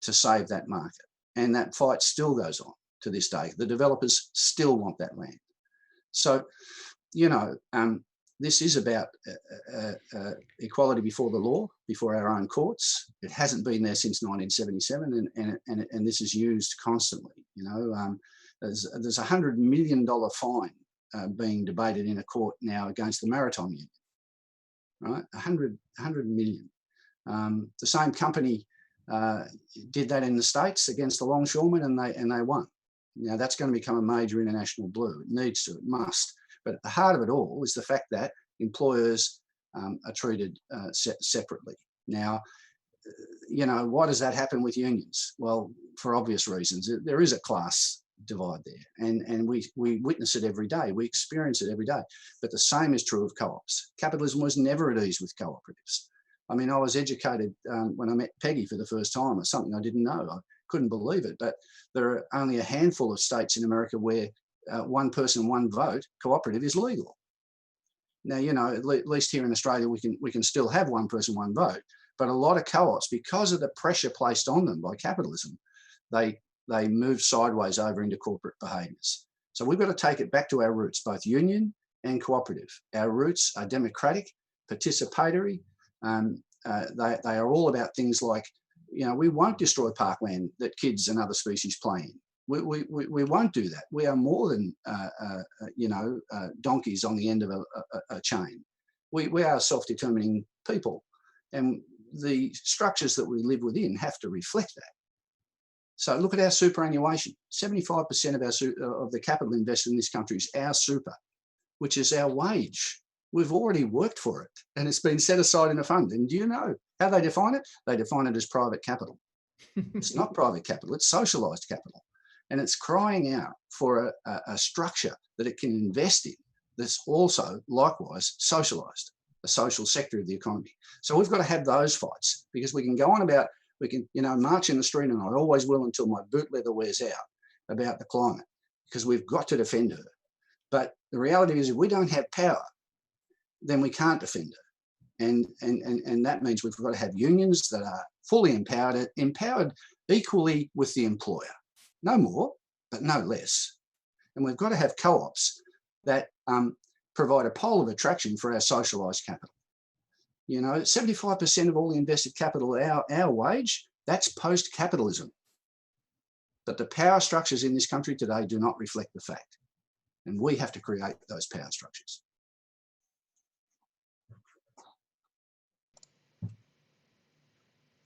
to save that market. And that fight still goes on to this day. The developers still want that land. So, you know, this is about equality before the law, before our own courts. It hasn't been there since 1977, and this is used constantly. You know, there's a $100 million fine being debated in a court now against the Maritime Union, right? 100 million. The same company did that in the States against the longshoremen, and they won. Now that's going to become a major international blue. It needs to, it must. But at the heart of it all is the fact that employers are treated separately. Now, you know, why does that happen with unions? Well, for obvious reasons. There is a class divide there, and we witness it every day. We experience it every day. But the same is true of co-ops. Capitalism was never at ease with cooperatives. I mean, I was educated when I met Peggy for the first time, or something I didn't know. I couldn't believe it. But there are only a handful of states in America where one person, one vote cooperative is legal. Now, you know, at least here in Australia, we can still have one person, one vote. But a lot of co-ops, because of the pressure placed on them by capitalism, they move sideways over into corporate behaviours. So we've got to take it back to our roots, both union and cooperative. Our roots are democratic, participatory. They are all about things like, you know, we won't destroy parkland that kids and other species play in. We won't do that. We are more than, you know, donkeys on the end of a chain. We are self-determining people, and the structures that we live within have to reflect that. So look at our superannuation. 75% of the capital invested in this country is our super, which is our wage. We've already worked for it, and it's been set aside in a fund. And do you know how they define it? They define it as private capital. It's not private capital, it's socialised capital. And it's crying out for a structure that it can invest in that's also likewise socialised, a social sector of the economy. So we've got to have those fights, because we can go on about, we can, you know, march in the street, and I always will until my boot leather wears out, about the climate, because we've got to defend her. But the reality is, if we don't have power, then we can't defend her. And that means we've got to have unions that are fully empowered equally with the employer. No more, but no less. And we've got to have co-ops that provide a pole of attraction for our socialised capital. You know, 75% of all the invested capital, our wage, that's post-capitalism. But the power structures in this country today do not reflect the fact. And we have to create those power structures.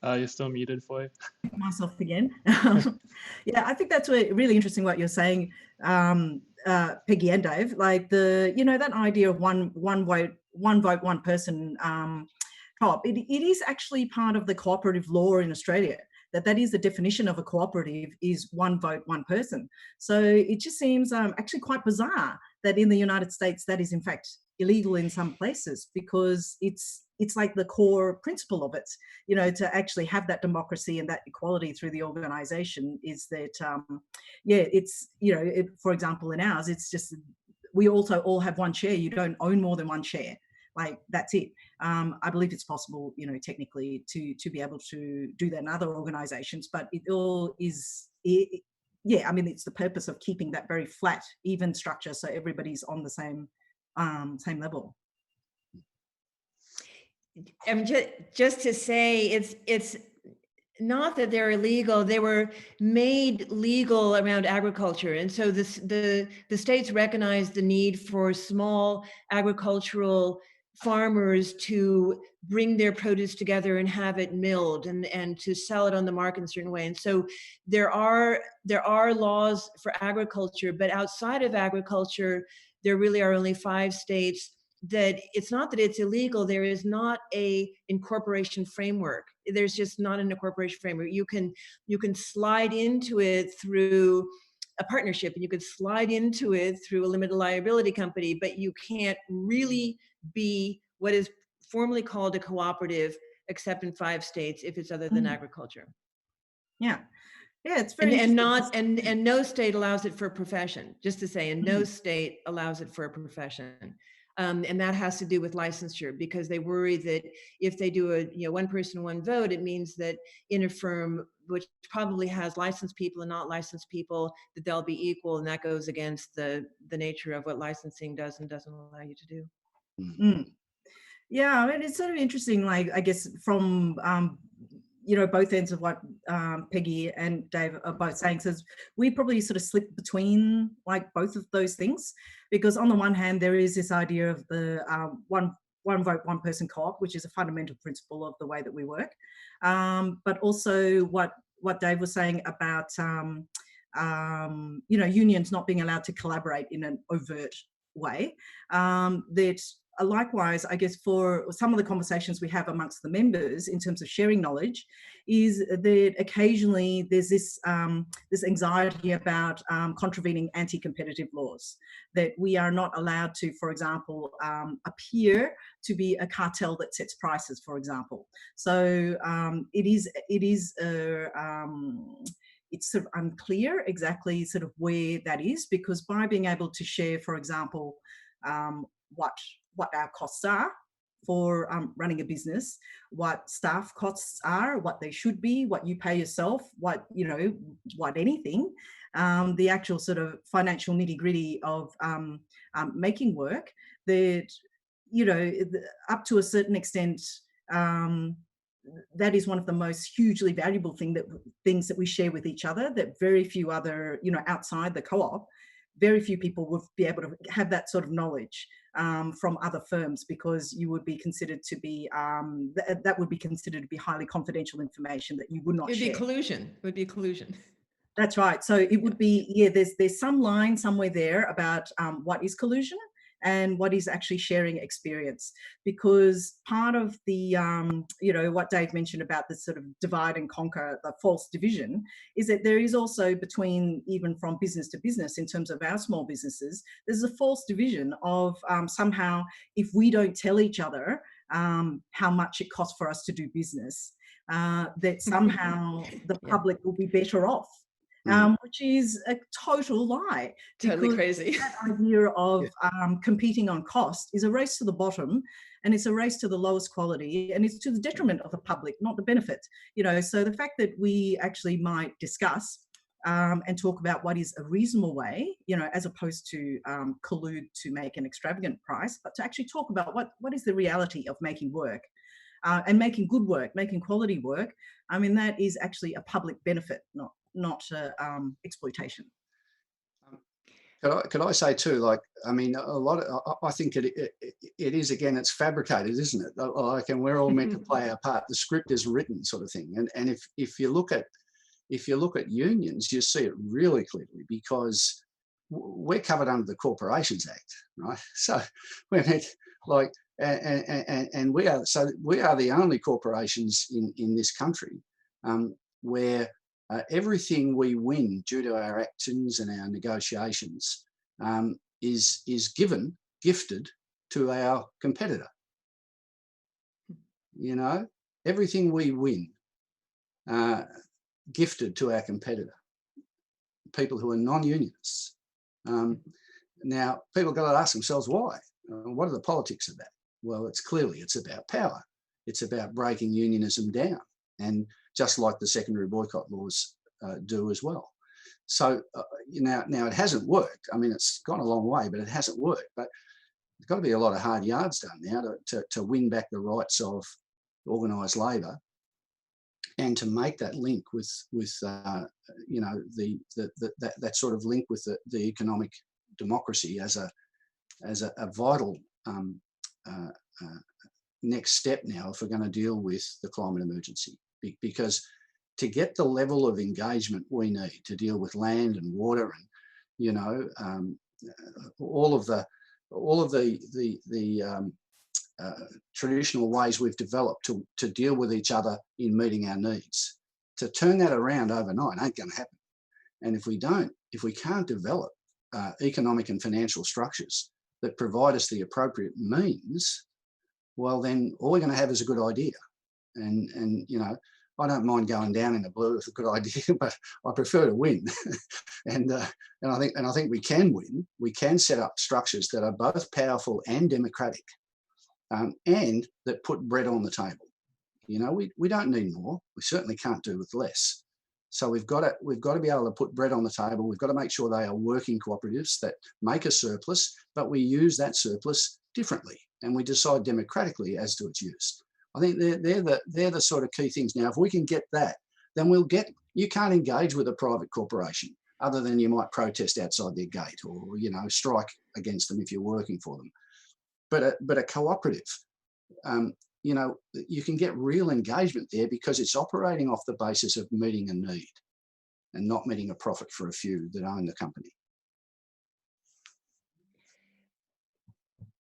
You're still muted, Foy. Myself again. Yeah, I think that's really interesting what you're saying, Peggy and Dave. Like you know, that idea of one vote, one person co-op. It is actually part of the cooperative law in Australia. That is the definition of a cooperative, is one vote, one person. So it just seems actually quite bizarre that in the United States that is in fact illegal in some places, because it's like the core principle of it, you know, to actually have that democracy and that equality through the organisation is that, yeah, it's, you know, for example, in ours, it's just, we also all have one share. You don't own more than one share. Like, that's it. I believe it's possible, you know, technically to be able to do that in other organisations, but it all is, yeah, I mean, it's the purpose of keeping that very flat, even structure, so everybody's on the same level. Just to say, it's not that they're illegal; they were made legal around agriculture, and so the states recognized the need for small agricultural farmers to bring their produce together and have it milled and to sell it on the market in a certain way. And so there are laws for agriculture, but outside of agriculture, there really are only 5 states that it's not that it's illegal. There is not a incorporation framework. There's just not an incorporation framework. You can slide into it through a partnership, and you could slide into it through a limited liability company, but you can't really be what is formally called a cooperative except in 5 states if it's other than agriculture. Yeah. Yeah, it's very And interesting. not and no state allows it for a profession. Just to say, and no state allows it for a profession. And that has to do with licensure, because they worry that if they do a one person, one vote, it means that in a firm which probably has licensed people and not licensed people, that they'll be equal, and that goes against the nature of what licensing does and doesn't allow you to do. Mm. Yeah, I mean, it's sort of interesting, like, I guess from, both ends of what Peggy and Dave are both saying. So we probably sort of slip between like both of those things, because on the one hand, there is this idea of the one vote, one person co-op, which is a fundamental principle of the way that we work. But also what Dave was saying about, unions not being allowed to collaborate in an overt way, that likewise, I guess, for some of the conversations we have amongst the members in terms of sharing knowledge, is that occasionally there's this anxiety about contravening anti-competitive laws, that we are not allowed to, for example, appear to be a cartel that sets prices, for example. So it's sort of unclear exactly sort of where that is, because by being able to share, for example, what our costs are for running a business, what staff costs are, what they should be, what you pay yourself, what anything, the actual sort of financial nitty-gritty of making work, that, up to a certain extent, that is one of the most hugely valuable things that we share with each other, that very few other, outside the co-op, very few people would be able to have that sort of knowledge from other firms, because you would be considered to be that would be considered to be highly confidential information that you would not share. It would be collusion. That's right. So it would be, there's some line somewhere there about what is collusion and what is actually sharing experience, because part of the what Dave mentioned about the sort of divide and conquer, the false division, is that there is also, between, even from business to business, in terms of our small businesses, there's a false division of somehow, if we don't tell each other how much it costs for us to do business, that somehow the public will be better off. Which is a total lie. Totally crazy. That idea of competing on cost is a race to the bottom, and it's a race to the lowest quality, and it's to the detriment of the public, not the benefit. So the fact that we actually might discuss and talk about what is a reasonable way, as opposed to collude to make an extravagant price, but to actually talk about what is the reality of making work. And making good work, making quality work, I mean, that is actually a public benefit, not exploitation. Could I say too, like, I mean, I think it is, again, it's fabricated, isn't it? Like, and we're all meant to play our part. The script is written, sort of thing. And if you look at unions, you see it really clearly, because we're covered under the Corporations Act, right? So we're meant, like, and we are the only corporations in this country where everything we win due to our actions and our negotiations is gifted to our competitor. Everything we win, gifted to our competitor, people who are non-unionists. Now, people got to ask themselves why. What are the politics of that? Well, it's about power. It's about breaking unionism down, and just like the secondary boycott laws do as well. So now it hasn't worked. I mean, it's gone a long way, but it hasn't worked. But there's got to be a lot of hard yards done now to win back the rights of organised labour, and to make that link with that sort of link with the economic democracy as a vital next step now, if we're going to deal with the climate emergency. Because to get the level of engagement we need to deal with land and water and all of the traditional ways we've developed to deal with each other in meeting our needs, to turn that around overnight ain't going to happen. And if we can't develop economic and financial structures that provide us the appropriate means, well, then all we're going to have is a good idea. And I don't mind going down in the blue. It's a good idea, but I prefer to win. and I think we can win. We can set up structures that are both powerful and democratic, and that put bread on the table. You know, we don't need more. We certainly can't do with less. So we've got to be able to put bread on the table. We've got to make sure they are working cooperatives that make a surplus, but we use that surplus differently, and we decide democratically as to its use. I think they're the sort of key things. Now, if we can get that, then you can't engage with a private corporation other than you might protest outside their gate, or, you know, strike against them if you're working for them. But a cooperative, you know, you can get real engagement there because it's operating off the basis of meeting a need and not meeting a profit for a few that own the company.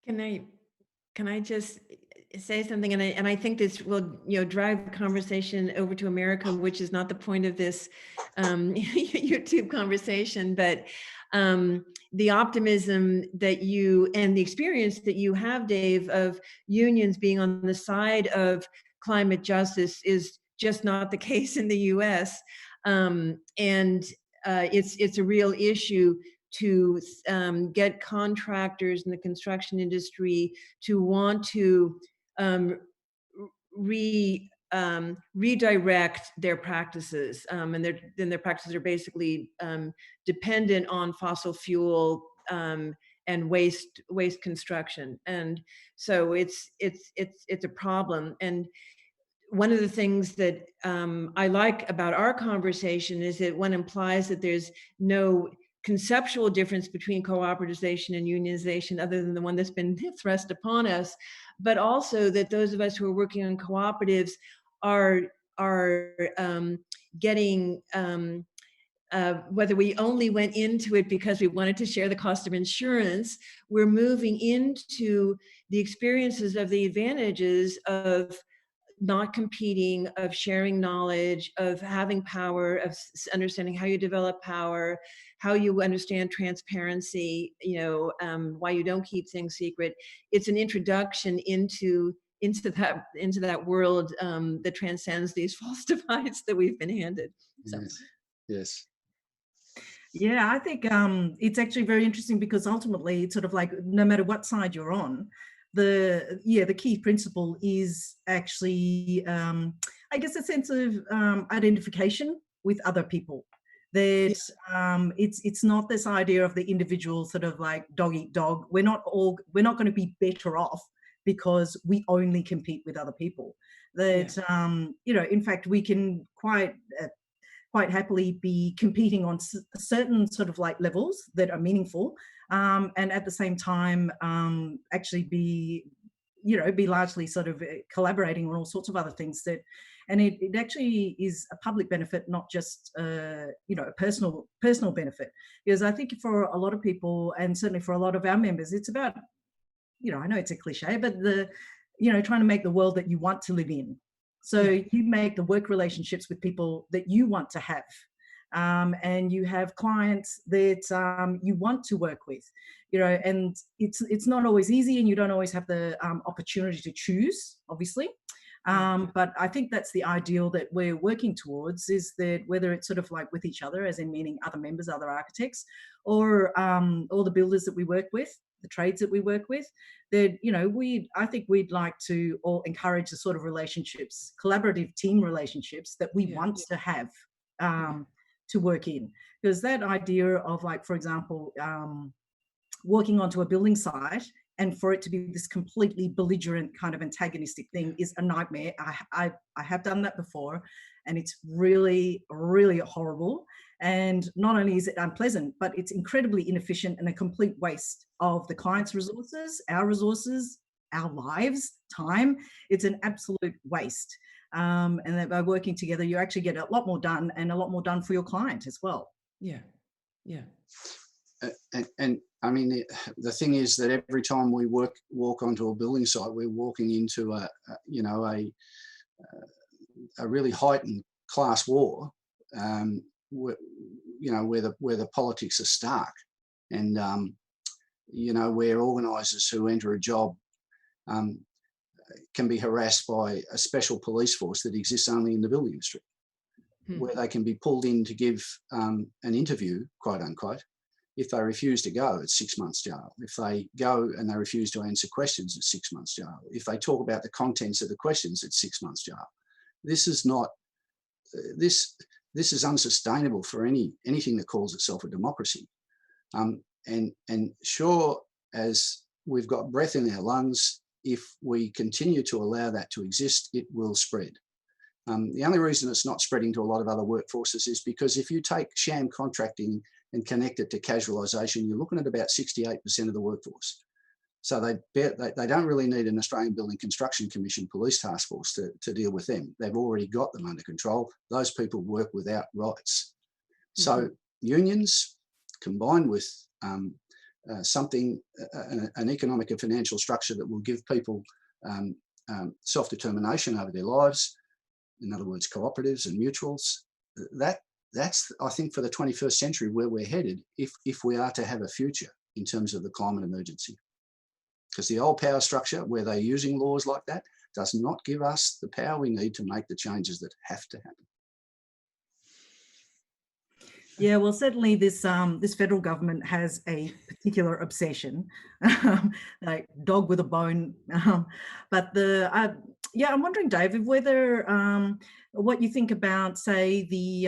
Can I just say something? And I think this will, you know, drive the conversation over to America, which is not the point of this YouTube conversation, but the optimism that you and the experience that you have, Dave, of unions being on the side of climate justice is just not the case in the U.S. It's a real issue to get contractors in the construction industry to want to redirect their practices, and their practices are basically dependent on fossil fuel and waste construction, and so it's a problem. And one of the things that I like about our conversation is that one implies that there's no conceptual difference between cooperativization and unionization other than the one that's been thrust upon us, but also that those of us who are working on cooperatives are getting, whether we only went into it because we wanted to share the cost of insurance, we're moving into the experiences of the advantages of not competing, of sharing knowledge, of having power, of understanding how you develop power, how you understand transparency, you know, why you don't keep things secret. It's an introduction into that world that transcends these false divides that we've been handed. So. Yes. Yeah, I think it's actually very interesting because ultimately it's sort of like no matter what side you're on, the key principle is actually I guess a sense of identification with other people. That it's not this idea of the individual sort of like dog eat dog. We're not going to be better off because we only compete with other people. That you know, in fact, we can quite happily be competing on certain sort of like levels that are meaningful, and at the same time actually be largely sort of collaborating on all sorts of other things that, and it actually is a public benefit, not just a personal benefit. Because I think for a lot of people, and certainly for a lot of our members, it's about, I know it's a cliche, but trying to make the world that you want to live in. So you make the work relationships with people that you want to have, and you have clients that you want to work with, and it's not always easy, and you don't always have the opportunity to choose, obviously. But I think that's the ideal that we're working towards, is that whether it's sort of like with each other, as in meaning other members, other architects, or the builders that we work with, the trades that we work with, that, I think we'd like to all encourage the sort of relationships, collaborative team relationships that we want to have to work in. Because that idea of, like, for example, walking onto a building site and for it to be this completely belligerent kind of antagonistic thing is a nightmare. I have done that before, and it's really, really horrible. And not only is it unpleasant, but it's incredibly inefficient and a complete waste of the client's resources, our lives, time. It's an absolute waste. And that by working together, you actually get a lot more done, and a lot more done for your client as well. Yeah. And I mean, the thing is that every time we walk onto a building site, we're walking into a really heightened class war, where the politics are stark, and where organisers who enter a job can be harassed by a special police force that exists only in the building industry, where they can be pulled in to give an interview, quote unquote. If they refuse to go, it's 6 months jail. If they go and they refuse to answer questions, it's 6 months jail. If they talk about the contents of the questions, it's 6 months jail. This is not, this is unsustainable for anything that calls itself a democracy. And sure as we've got breath in our lungs, if we continue to allow that to exist, it will spread. The only reason it's not spreading to a lot of other workforces is because if you take sham contracting and connect it to casualisation, you're looking at about 68% of the workforce. So they don't really need an Australian Building Construction Commission police task force to deal with them. They've already got them under control. Those people work without rights. So unions combined with an economic and financial structure that will give people self-determination over their lives, in other words, cooperatives and mutuals, that's, I think, for the 21st century where we're headed if we are to have a future in terms of the climate emergency. Because the old power structure, where they're using laws like that, does not give us the power we need to make the changes that have to happen. Yeah, well, certainly this federal government has a particular obsession, like dog with a bone. But I'm wondering, David, whether what you think about, say, the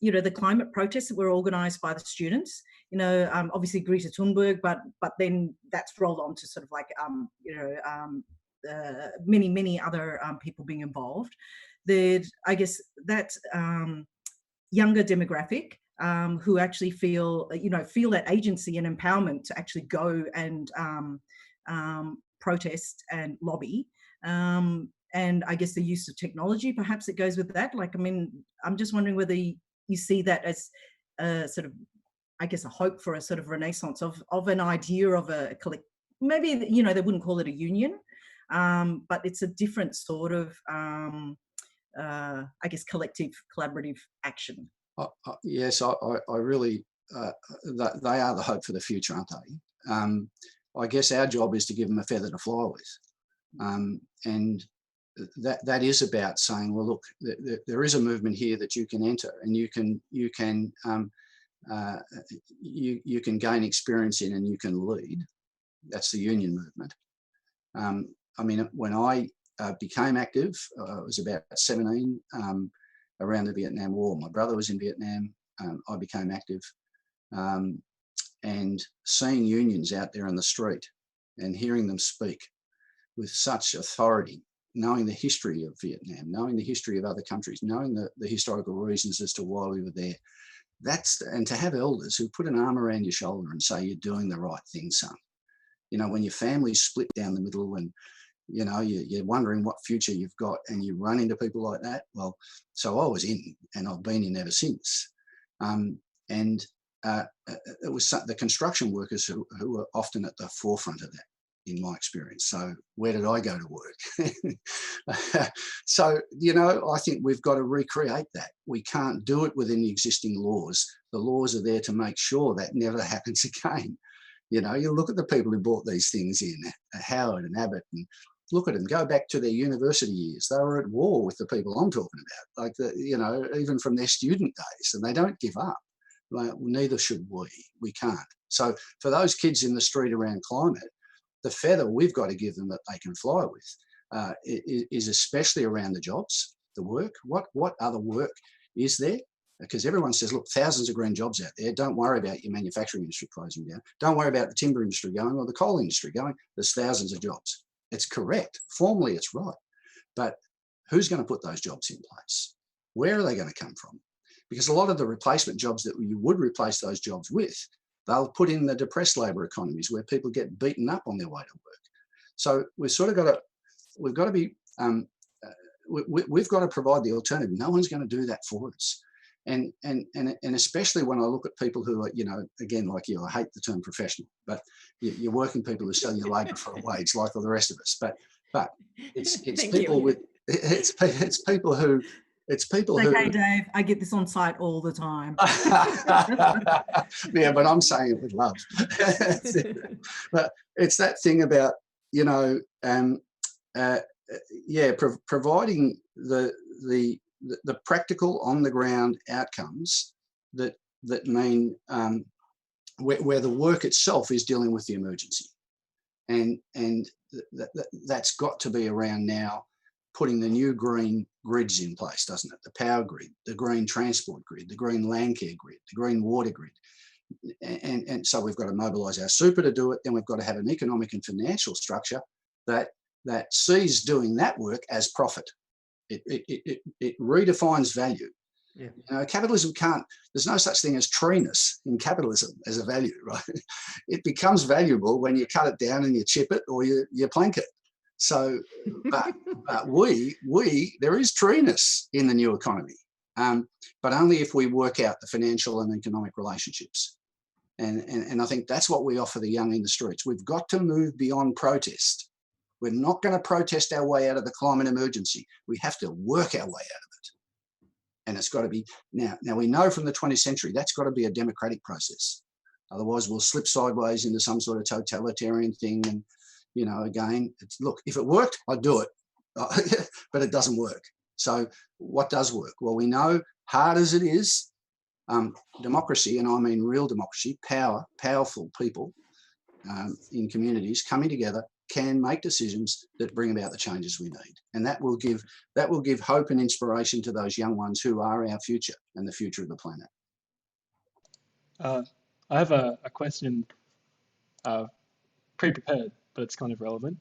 the climate protests that were organised by the students. Obviously Greta Thunberg, but then that's rolled on to sort of like many other people being involved. I guess that younger demographic. Who actually feel that agency and empowerment to actually go and protest and lobby. And I guess the use of technology, perhaps it goes with that. Like, I mean, I'm just wondering whether you see that as a sort of, I guess, a hope for a sort of renaissance of an idea of a collect. Maybe, they wouldn't call it a union, but it's a different sort of, I guess, collective collaborative action. Yes, I really, they are the hope for the future, aren't they? I guess our job is to give them a feather to fly with. And that is about saying, well, look, there is a movement here that you can enter and you can gain experience in and you can lead. That's the union movement. I mean, when I became active, I was about 17, around the Vietnam War. My brother was in Vietnam. I became active. And seeing unions out there on the street and hearing them speak with such authority, knowing the history of Vietnam, knowing the history of other countries, knowing the historical reasons as to why we were there, and to have elders who put an arm around your shoulder and say, you're doing the right thing, son. When your family's split down the middle and you're wondering what future you've got and you run into people like that. Well, so I was in and I've been in ever since. It was the construction workers who were often at the forefront of that, in my experience. So where did I go to work? So, I think we've got to recreate that. We can't do it within the existing laws. The laws are there to make sure that never happens again. You look at the people who brought these things in, Howard and Abbott, and look at them, go back to their university years. They were at war with the people I'm talking about, like even from their student days, and they don't give up. Like, neither should we. We can't. So for those kids in the street around climate, the feather we've got to give them that they can fly with is especially around the jobs, the work. What other work is there? Because everyone says, look, thousands of green jobs out there. Don't worry about your manufacturing industry closing down. Don't worry about the timber industry going or the coal industry going. There's thousands of jobs. It's correct. Formally, it's right. But who's going to put those jobs in place? Where are they going to come from? Because a lot of the replacement jobs that you would replace those jobs with, they'll put in the depressed labour economies where people get beaten up on their way to work. So we've got to provide the alternative. No one's going to do that for us. And especially when I look at people who are, again, like you, I hate the term professional, but you're working people who sell your labour for a wage, like all the rest of us. But it's people with it's people who. It's people who. Okay, Dave, I get this on site all the time. Yeah, but I'm saying it with love. But it's that thing about, yeah, providing the practical on the ground outcomes that mean where the work itself is dealing with the emergency, and that's got to be around now putting the new green grids in place, doesn't it? The power grid, the green transport grid, the green land care grid, the green water grid. And so we've got to mobilise our super to do it. Then we've got to have an economic and financial structure that sees doing that work as profit. It redefines value. Yeah. You know, capitalism can't, there's no such thing as treeness in capitalism as a value, right? It becomes valuable when you cut it down and you chip it or you plank it. So, but there is treeness in the new economy, but only if we work out the financial and economic relationships. And I think that's what we offer the young in the streets. We've got to move beyond protest. We're not going to protest our way out of the climate emergency. We have to work our way out of it. And it's got to be, now we know from the 20th century, that's got to be a democratic process. Otherwise we'll slip sideways into some sort of totalitarian thing. And, you know, again, look, if it worked, I'd do it, but it doesn't work. So what does work? Well, we know, hard as it is, democracy, and I mean real democracy, powerful people in communities coming together can make decisions that bring about the changes we need, and that will give hope and inspiration to those young ones who are our future and the future of the planet. I have a question pre-prepared, but it's kind of relevant.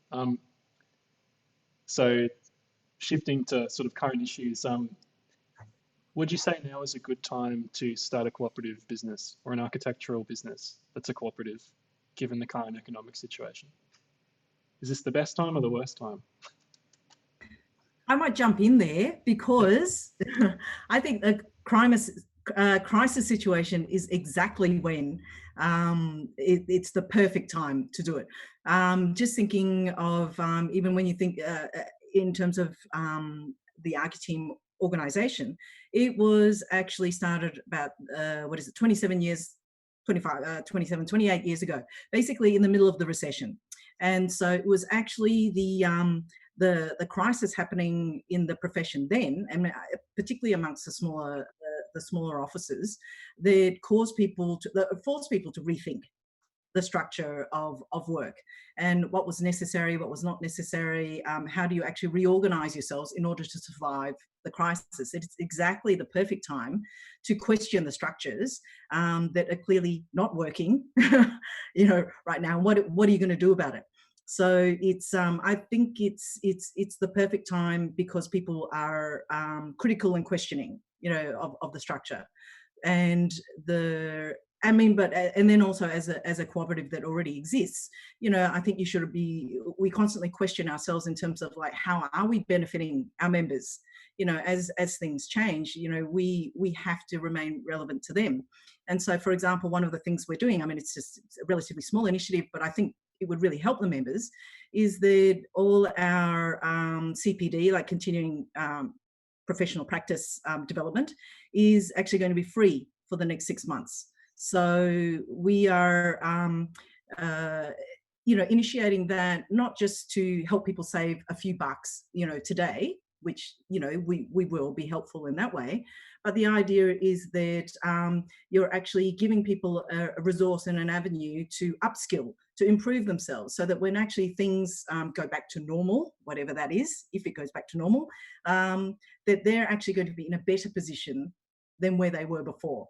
So shifting to sort of current issues, would you say now is a good time to start a cooperative business or an architectural business that's a cooperative, given the current economic situation? Is this the best time or the worst time? I might jump in there because I think a crisis situation is exactly when it's the perfect time to do it. Just thinking of even when you think in terms of the Architeam organization, it was actually started about 28 years ago, basically in the middle of the recession. And so it was actually the crisis happening in the profession then, and particularly amongst the smaller offices, that forced people to rethink the structure of work and what was necessary, what was not necessary. How do you actually reorganize yourselves in order to survive the crisis? It's exactly the perfect time to question the structures that are clearly not working, you know, right now. What are you going to do about it? So it's I think it's the perfect time because people are critical and questioning, you know, of the structure, and and then also as a cooperative that already exists, you know, I think we constantly question ourselves in terms of like, how are we benefiting our members? You know, as things change, you know, we have to remain relevant to them. And so, for example, one of the things we're doing, I mean, it's a relatively small initiative, but I think it would really help the members, is that all our CPD, like continuing professional practice development, is actually going to be free for the next 6 months. So we are, you know, initiating that not just to help people save a few bucks, you know, today, which, you know, we will be helpful in that way. But the idea is that you're actually giving people a resource and an avenue to upskill, to improve themselves, so that when actually things go back to normal, whatever that is, if it goes back to normal, that they're actually going to be in a better position than where they were before.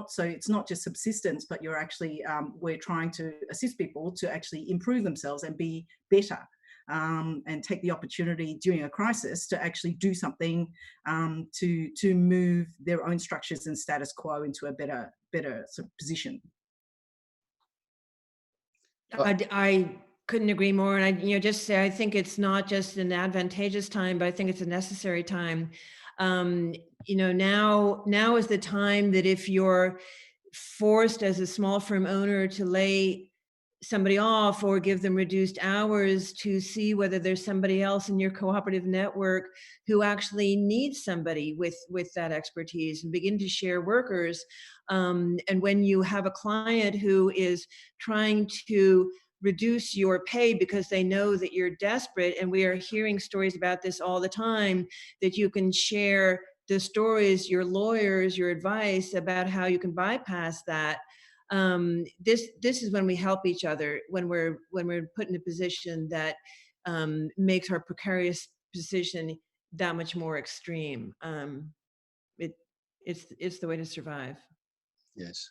So it's not just subsistence, but you're actually, we're trying to assist people to actually improve themselves and be better. And take the opportunity during a crisis to actually do something to move their own structures and status quo into a better sort of position. I couldn't agree more. And I just say, I think it's not just an advantageous time, but I think it's a necessary time. You know, now is the time that if you're forced as a small firm owner to lay somebody off or give them reduced hours, to see whether there's somebody else in your cooperative network who actually needs somebody with that expertise, and begin to share workers. And when you have a client who is trying to reduce your pay because they know that you're desperate. And we are hearing stories about this all the time, that you can share the stories, your lawyers, your advice about how you can bypass that. This is when we help each other, when we're put in a position that makes our precarious position that much more extreme. It's the way to survive. Yes.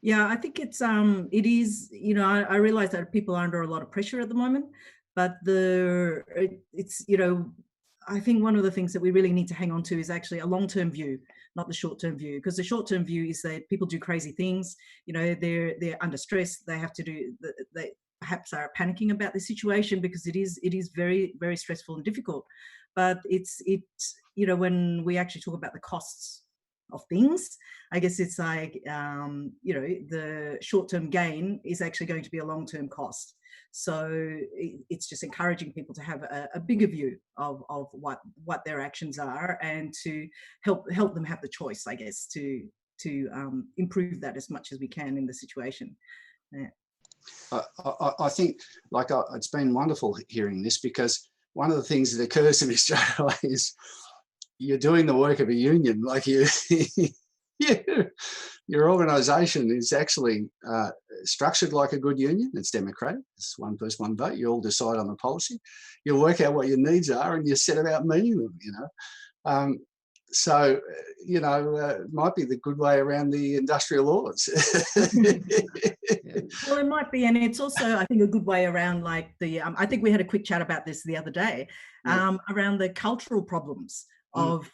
Yeah, I think it is, you know, I realize that people are under a lot of pressure at the moment, but it's, you know, I think one of the things that we really need to hang on to is actually a long-term view, not the short-term view, because the short-term view is that people do crazy things, you know, they're under stress, they have to do, they perhaps are panicking about the situation because it is very, very stressful and difficult. But it's, you know, when we actually talk about the costs of things, I guess it's like, you know, the short-term gain is actually going to be a long-term cost. So it's just encouraging people to have a bigger view of what their actions are, and to help them have the choice, I guess, to improve that as much as we can in the situation. Yeah. I think, like, it's been wonderful hearing this, because one of the things that occurs to me straight away is you're doing the work of a union. Like your organisation is actually structured like a good union. It's democratic. It's one person, one vote. You all decide on the policy. You work out what your needs are, and you set about meeting them. You know, so you know, it might be the good way around the industrial laws. Well, it might be, and it's also, I think, a good way around, like the. I think we had a quick chat about this the other day, around the cultural problems of,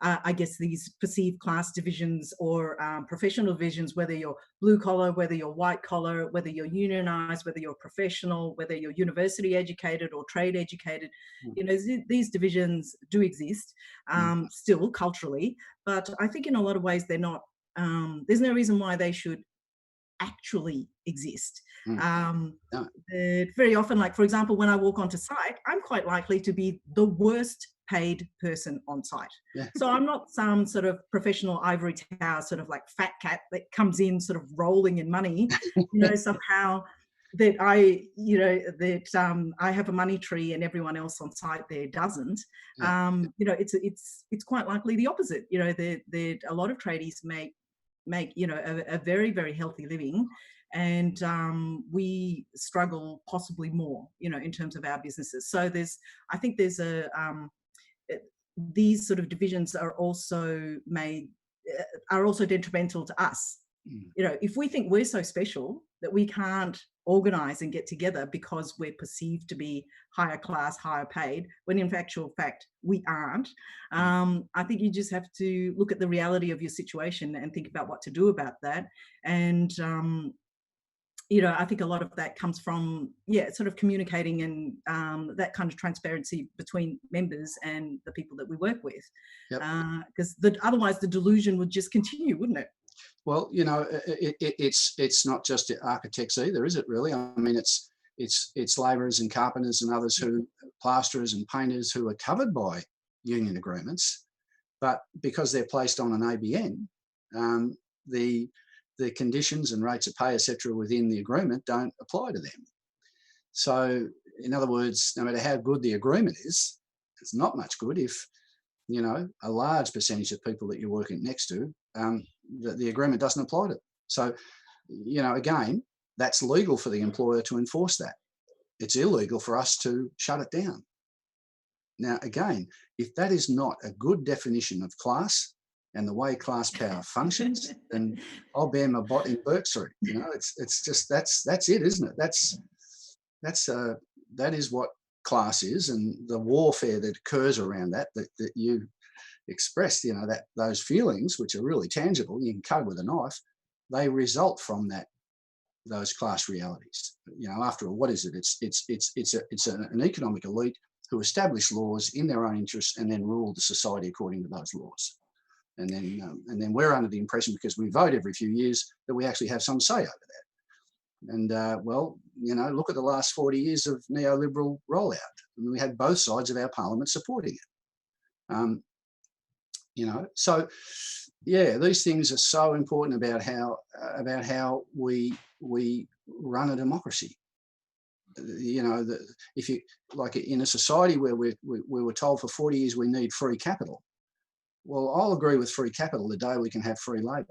I guess, these perceived class divisions or professional divisions, whether you're blue collar, whether you're white collar, whether you're unionized, whether you're professional, whether you're university educated or trade educated. You know, these divisions do exist still culturally, but I think in a lot of ways they're not. There's no reason why they should actually exist. Very often, like, for example, when I walk onto site, I'm quite likely to be the worst paid person on site. So I'm not some sort of professional ivory tower, sort of like fat cat that comes in sort of rolling in money, you know, somehow that I, you know, that I have a money tree and everyone else on site there doesn't. You know, it's quite likely the opposite. You know, a lot of tradies make, you know, a very, very healthy living, and we struggle possibly more, you know, in terms of our businesses. So I think there's these sort of divisions are also detrimental to us. You know, if we think we're so special that we can't organize and get together because we're perceived to be higher class, higher paid, when in actual fact we aren't, I think you just have to look at the reality of your situation and think about what to do about that. And you know, I think a lot of that comes from, sort of communicating and that kind of transparency between members and the people that we work with. Because otherwise the delusion would just continue, wouldn't it? Well, you know, it's not just architects either, is it really? I mean, it's labourers and carpenters and others, who, plasterers and painters, who are covered by union agreements, but because they're placed on an ABN, the conditions and rates of pay, etc., within the agreement don't apply to them. So, in other words, no matter how good the agreement is, it's not much good if, you know, a large percentage of people that you're working next to, the agreement doesn't apply to them. So, you know, again, that's legal for the employer to enforce that. It's illegal for us to shut it down. Now, again, if that is not a good definition of class and the way class power functions, then I'll bear my bot in Berkshire. You know, it's just that's it, isn't it? That is what class is, and the warfare that occurs around that you expressed, you know, that those feelings, which are really tangible, you can cut with a knife, they result from those class realities. You know, after all, what is it? It's an economic elite who establish laws in their own interests and then rule the society according to those laws. And then we're under the impression, because we vote every few years, that we actually have some say over that. And well, you know, look at the last 40 years of neoliberal rollout. I mean, we had both sides of our parliament supporting it. you know. So yeah, these things are so important about how we run a democracy. You know, if you like in a society where we were told for 40 years we need free capital, well, I'll agree with free capital the day we can have free labour.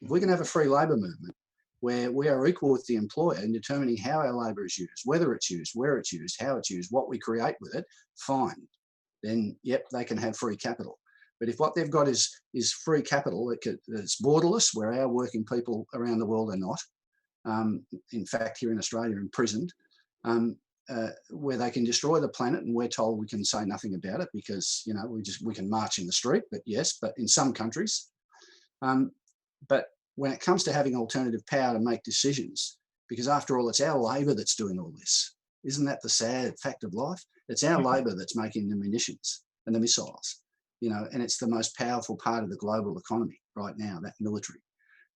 If we can have a free labour movement where we are equal with the employer in determining how our labour is used, whether it's used, where it's used, how it's used, what we create with it, fine. Then, yep, they can have free capital. But if what they've got is free capital that's borderless, where our working people around the world are not, in fact, here in Australia, imprisoned, where they can destroy the planet, and we're told we can say nothing about it because, you know, we can march in the street, but yes, but in some countries. But when it comes to having alternative power to make decisions, because after all, it's our labour that's doing all this. Isn't that the sad fact of life? It's our labour that's making the munitions and the missiles, you know, and it's the most powerful part of the global economy right now, that military.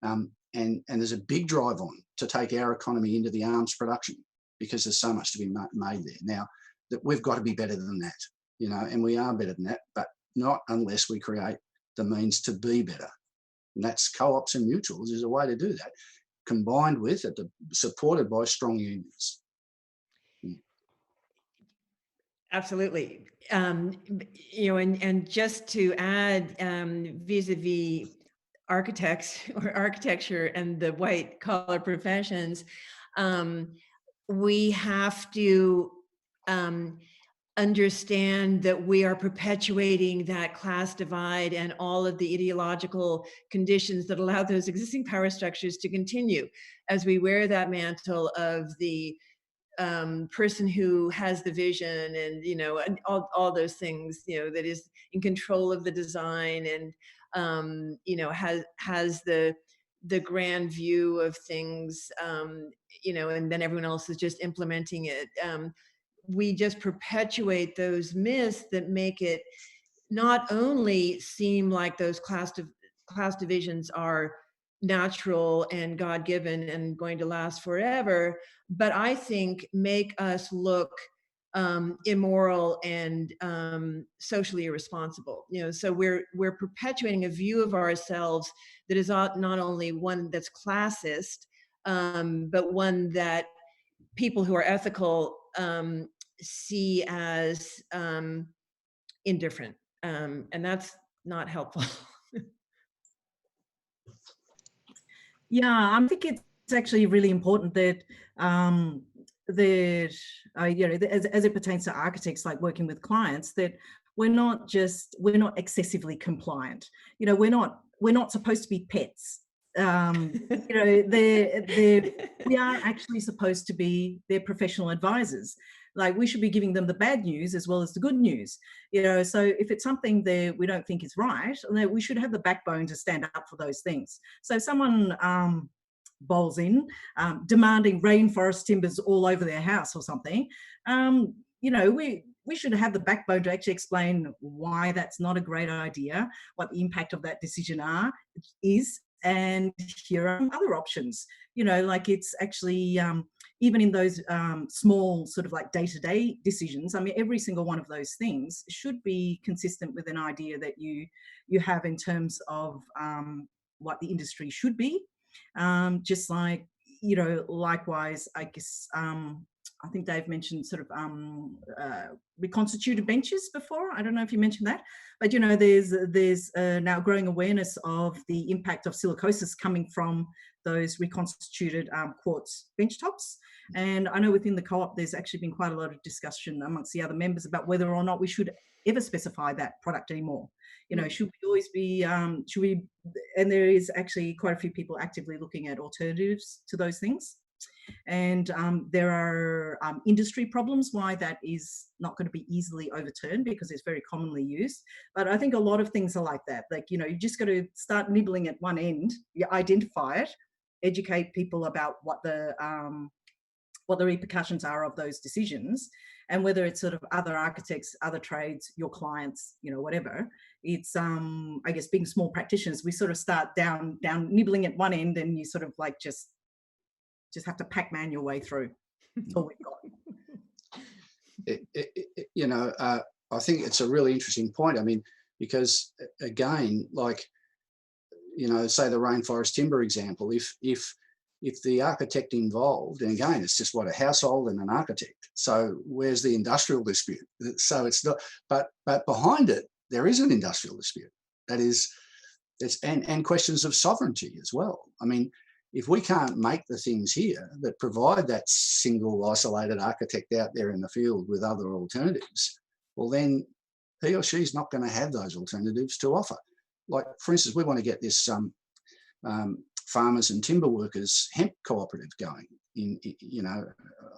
And there's a big drive on to take our economy into the arms production because there's so much to be made there. Now, that we've got to be better than that, you know, and we are better than that, but not unless we create the means to be better. And that's co-ops and mutuals is a way to do that, combined with, supported by strong unions. Absolutely. You know, and just to add, vis-a-vis architects or architecture and the white collar professions, we have to understand that we are perpetuating that class divide and all of the ideological conditions that allow those existing power structures to continue as we wear that mantle of the person who has the vision and, you know, and all those things, you know, that is in control of the design and, you know, has the grand view of things, you know, and then everyone else is just implementing it. We just perpetuate those myths that make it not only seem like those class divisions are natural and God-given and going to last forever, but I think make us look immoral and socially irresponsible. You know, so we're perpetuating a view of ourselves that is not only one that's classist, but one that people who are ethical see as indifferent, and that's not helpful. Yeah, I think it's actually really important that you know, as it pertains to architects, like working with clients, that we're not excessively compliant. You know, we're not supposed to be pets. You know, we are actually supposed to be their professional advisors. Like, we should be giving them the bad news as well as the good news. You know, so if it's something that we don't think is right, then we should have the backbone to stand up for those things. So if someone bowls in demanding rainforest timbers all over their house or something, you know, we should have the backbone to actually explain why that's not a great idea, what the impact of that decision is, and here are other options. You know, like, it's actually even in those small sort of like day-to-day decisions, I mean, every single one of those things should be consistent with an idea that you have in terms of what the industry should be. Just like, you know, likewise, I guess, I think Dave mentioned sort of reconstituted benches before. I don't know if you mentioned that, but, you know, there's now growing awareness of the impact of silicosis coming from those reconstituted quartz bench tops. And I know within the co-op, there's actually been quite a lot of discussion amongst the other members about whether or not we should ever specify that product anymore. You know, should we always be, and there is actually quite a few people actively looking at alternatives to those things. And there are industry problems why that is not going to be easily overturned, because it's very commonly used. But I think a lot of things are like that. Like, you know, you just got to start nibbling at one end, you identify it, educate people about what the repercussions are of those decisions, and whether it's sort of other architects, other trades, your clients, you know, whatever. It's I guess, being small practitioners, we sort of start down nibbling at one end, and you sort of like just have to Pac-Man your way through. That's all we've got. You know, I think it's a really interesting point. I mean, because again, like, you know, say the rainforest timber example, if the architect involved, and again, it's just what, a household and an architect. So where's the industrial dispute? So it's not, but behind it, there is an industrial dispute. That is, and questions of sovereignty as well. I mean, if we can't make the things here that provide that single isolated architect out there in the field with other alternatives, well, then he or she's not going to have those alternatives to offer. Like, for instance, we want to get this farmers and timber workers hemp cooperative going in, you know,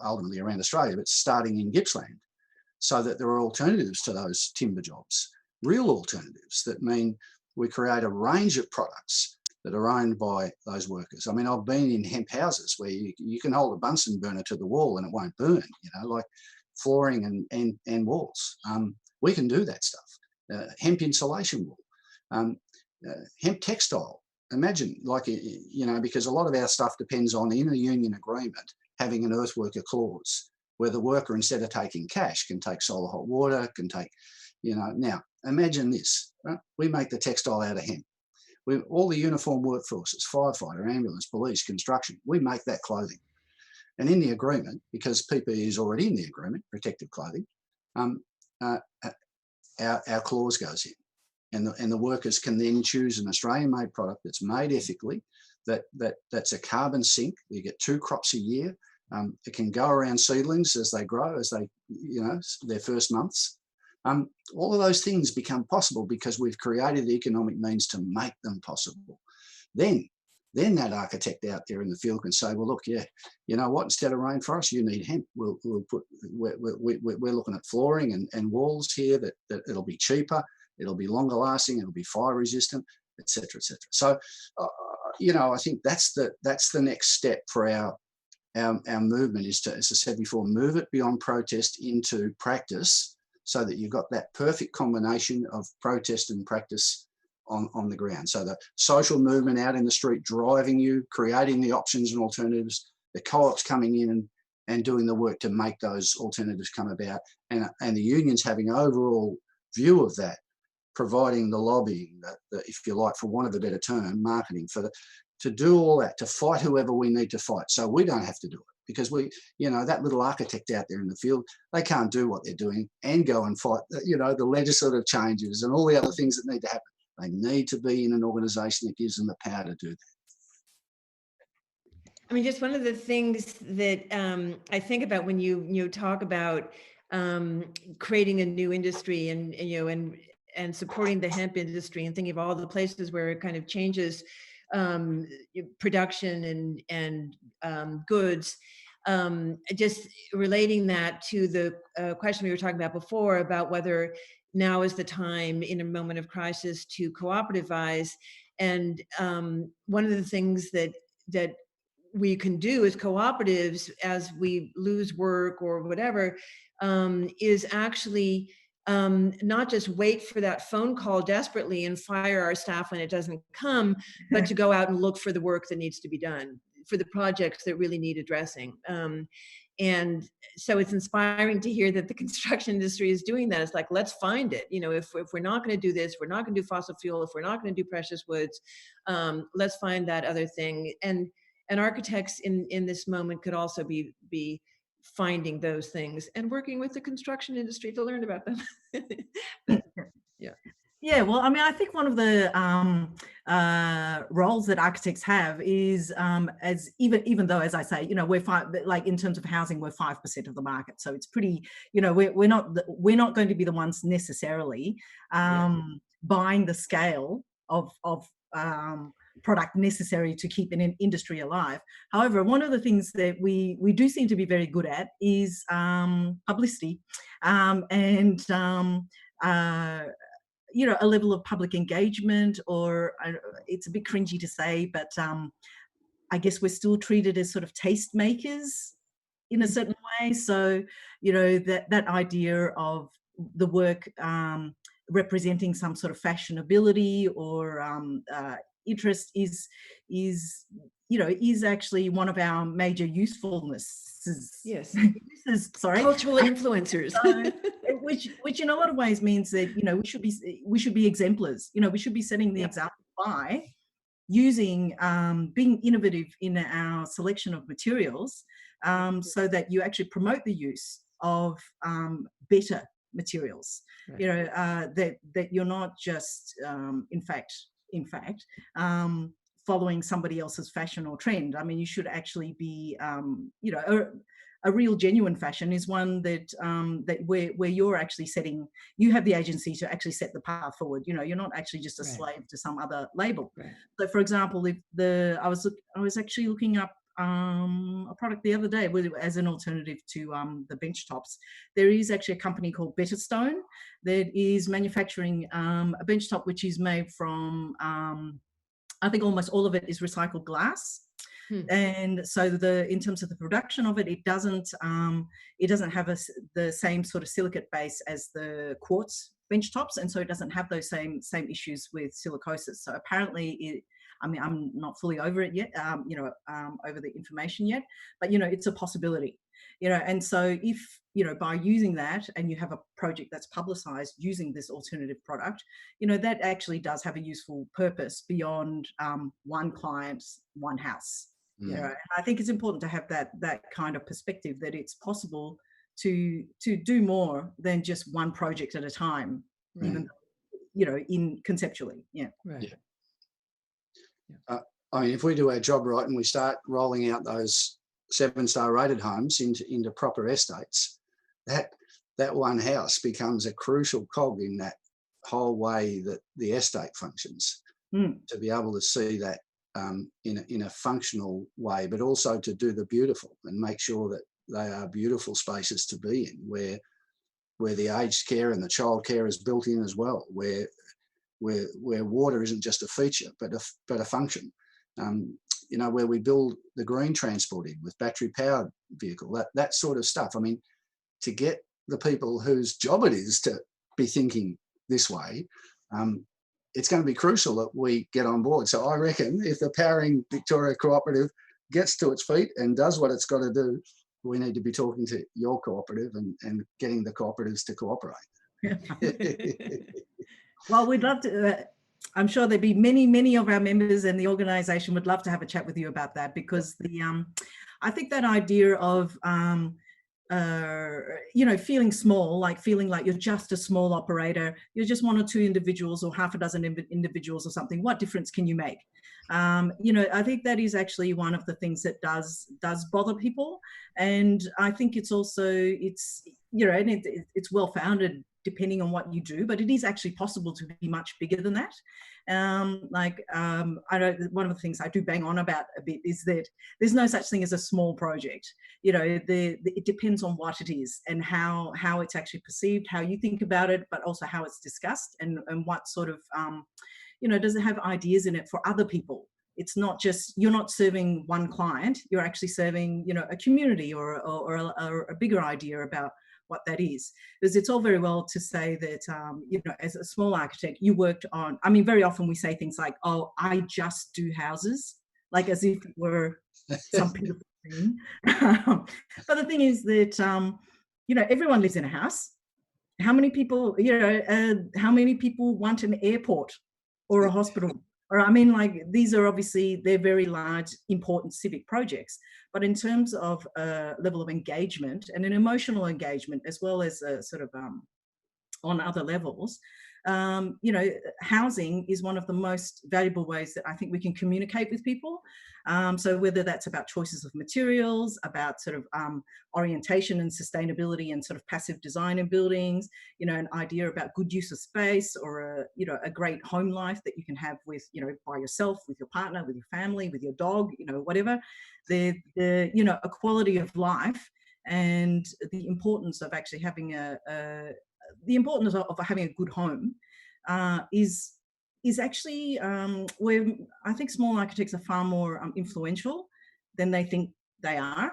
ultimately around Australia, but starting in Gippsland, so that there are alternatives to those timber jobs, real alternatives that mean we create a range of products that are owned by those workers. I mean, I've been in hemp houses where you can hold a Bunsen burner to the wall and it won't burn, you know, like flooring and walls. We can do that stuff. Hemp insulation wool, hemp textile. Imagine, like, you know, because a lot of our stuff depends on, in a union agreement, having an earth worker clause where the worker, instead of taking cash, can take solar hot water, can take, you know. Now, imagine this, right? We make the textile out of hemp. All the uniform workforces, firefighter, ambulance, police, construction, we make that clothing. And in the agreement, because PPE is already in the agreement, protective clothing, our clause goes in. And the workers can then choose an Australian-made product that's made ethically, that's a carbon sink. You get 2 crops a year. It can go around seedlings as they grow, as they, you know, their first months. All of those things become possible because we've created the economic means to make them possible. Then that architect out there in the field can say, well, look, yeah, you know what, instead of rainforest, you need hemp. We're looking at flooring and walls here that it'll be cheaper, it'll be longer lasting, it'll be fire resistant, et cetera, et cetera. So, you know, I think that's the next step for our movement, is to, as I said before, move it beyond protest into practice, so that you've got that perfect combination of protest and practice on the ground. So the social movement out in the street driving you, creating the options and alternatives, the co-ops coming in and doing the work to make those alternatives come about, and the unions having overall view of that, providing the lobbying, the, if you like, for want of a better term, marketing, to do all that, to fight whoever we need to fight, so we don't have to do it. Because we, you know, that little architect out there in the field, they can't do what they're doing and go and fight, you know, the legislative changes and all the other things that need to happen. They need to be in an organisation that gives them the power to do that. I mean, just one of the things that I think about when you talk about creating a new industry and, you know, and supporting the hemp industry, and thinking of all the places where it kind of changes production and goods. Just relating that to the question we were talking about before about whether now is the time in a moment of crisis to cooperativize. And one of the things that we can do as cooperatives as we lose work or whatever is actually not just wait for that phone call desperately and fire our staff when it doesn't come, but to go out and look for the work that needs to be done, for the projects that really need addressing. And so it's inspiring to hear that the construction industry is doing that. It's like, let's find it. You know, if we're not going to do this, we're not going to do fossil fuel, if we're not going to do precious woods, let's find that other thing. And architects in this moment could also be finding those things and working with the construction industry to learn about them. Yeah, well, I mean, I think one of the roles that architects have is, as even though, as I say, you know, we're like in terms of housing, we're 5% of the market, so it's pretty, you know, we're not going to be the ones necessarily buying the scale of product necessary to keep an industry alive. However, one of the things that we do seem to be very good at is publicity and you know, a level of public engagement, or it's a bit cringy to say, but I guess we're still treated as sort of taste makers in a certain way. So, you know, that idea of the work representing some sort of fashionability or interest is you know, is actually one of our major usefulnesses. Yes. Sorry. Cultural influencers. which in a lot of ways means that, you know, we should be exemplars. You know, we should be setting the example by using being innovative in our selection of materials, so that you actually promote the use of better materials. Right. You know, that you're not just in fact following somebody else's fashion or trend. I mean, you should actually be, you know, a real genuine fashion is one that where you're actually setting, you have the agency to actually set the path forward. You know, you're not actually just a slave to some other label. Right. So, for example, if I was actually looking up a product the other day as an alternative to the bench tops. There is actually a company called Better Stone that is manufacturing a bench top which is made from I think almost all of it is recycled glass. And so in terms of the production of it, it doesn't have the same sort of silicate base as the quartz bench tops, and so it doesn't have those same issues with silicosis. So apparently I mean, I'm not fully over it yet, you know, over the information yet, but, you know, it's a possibility, you know. And so if, you know, by using that and you have a project that's publicized using this alternative product, you know, that actually does have a useful purpose beyond one client, one house. You know, and I think it's important to have that kind of perspective, that it's possible to do more than just one project at a time, even though, you know, in conceptually. Right. I mean, if we do our job right and we start rolling out those 7-star rated homes into proper estates, that one house becomes a crucial cog in that whole way that the estate functions. To be able to see that in a functional way, but also to do the beautiful and make sure that they are beautiful spaces to be in, where the aged care and the child care is built in as well, where water isn't just a feature but a function. You know, where we build the green transport in with battery powered vehicle, that sort of stuff. I mean, to get the people whose job it is to be thinking this way, it's going to be crucial that we get on board. So I reckon if the Powering Victoria Cooperative gets to its feet and does what it's got to do, we need to be talking to your cooperative and getting the cooperatives to cooperate. Well, we'd love to. I'm sure there'd be many of our members and the organisation would love to have a chat with you about that, because I think that idea of you know, feeling small, like feeling like you're just a small operator, you're just one or two individuals or half a dozen individuals or something. What difference can you make? You know, I think that is actually one of the things that does bother people, and I think it's also you know, and it's well founded depending on what you do, but it is actually possible to be much bigger than that. I know one of the things I do bang on about a bit is that there's no such thing as a small project. You know, it depends on what it is and how it's actually perceived, how you think about it, but also how it's discussed and what sort of, you know, does it have ideas in it for other people? It's not just, you're not serving one client, you're actually serving, you know, a community or a bigger idea about what that is. Because it's all very well to say that, you know, as a small architect, you worked on, I mean, very often we say things like, oh, I just do houses, like as if it were some beautiful thing. But the thing is that, you know, everyone lives in a house. How many people, you know, how many people want an airport or a hospital? Or, I mean, like, these are obviously, they're very large, important civic projects. But in terms of a level of engagement and an emotional engagement, as well as a sort of on other levels, you know, housing is one of the most valuable ways that I think we can communicate with people. So whether that's about choices of materials, about sort of orientation and sustainability and sort of passive design in buildings, you know, an idea about good use of space, or you know, a great home life that you can have with, you know, by yourself, with your partner, with your family, with your dog, you know, whatever, the you know, a quality of life, and the importance of actually having the importance of having a good home is actually where I think small architects are far more influential than they think they are.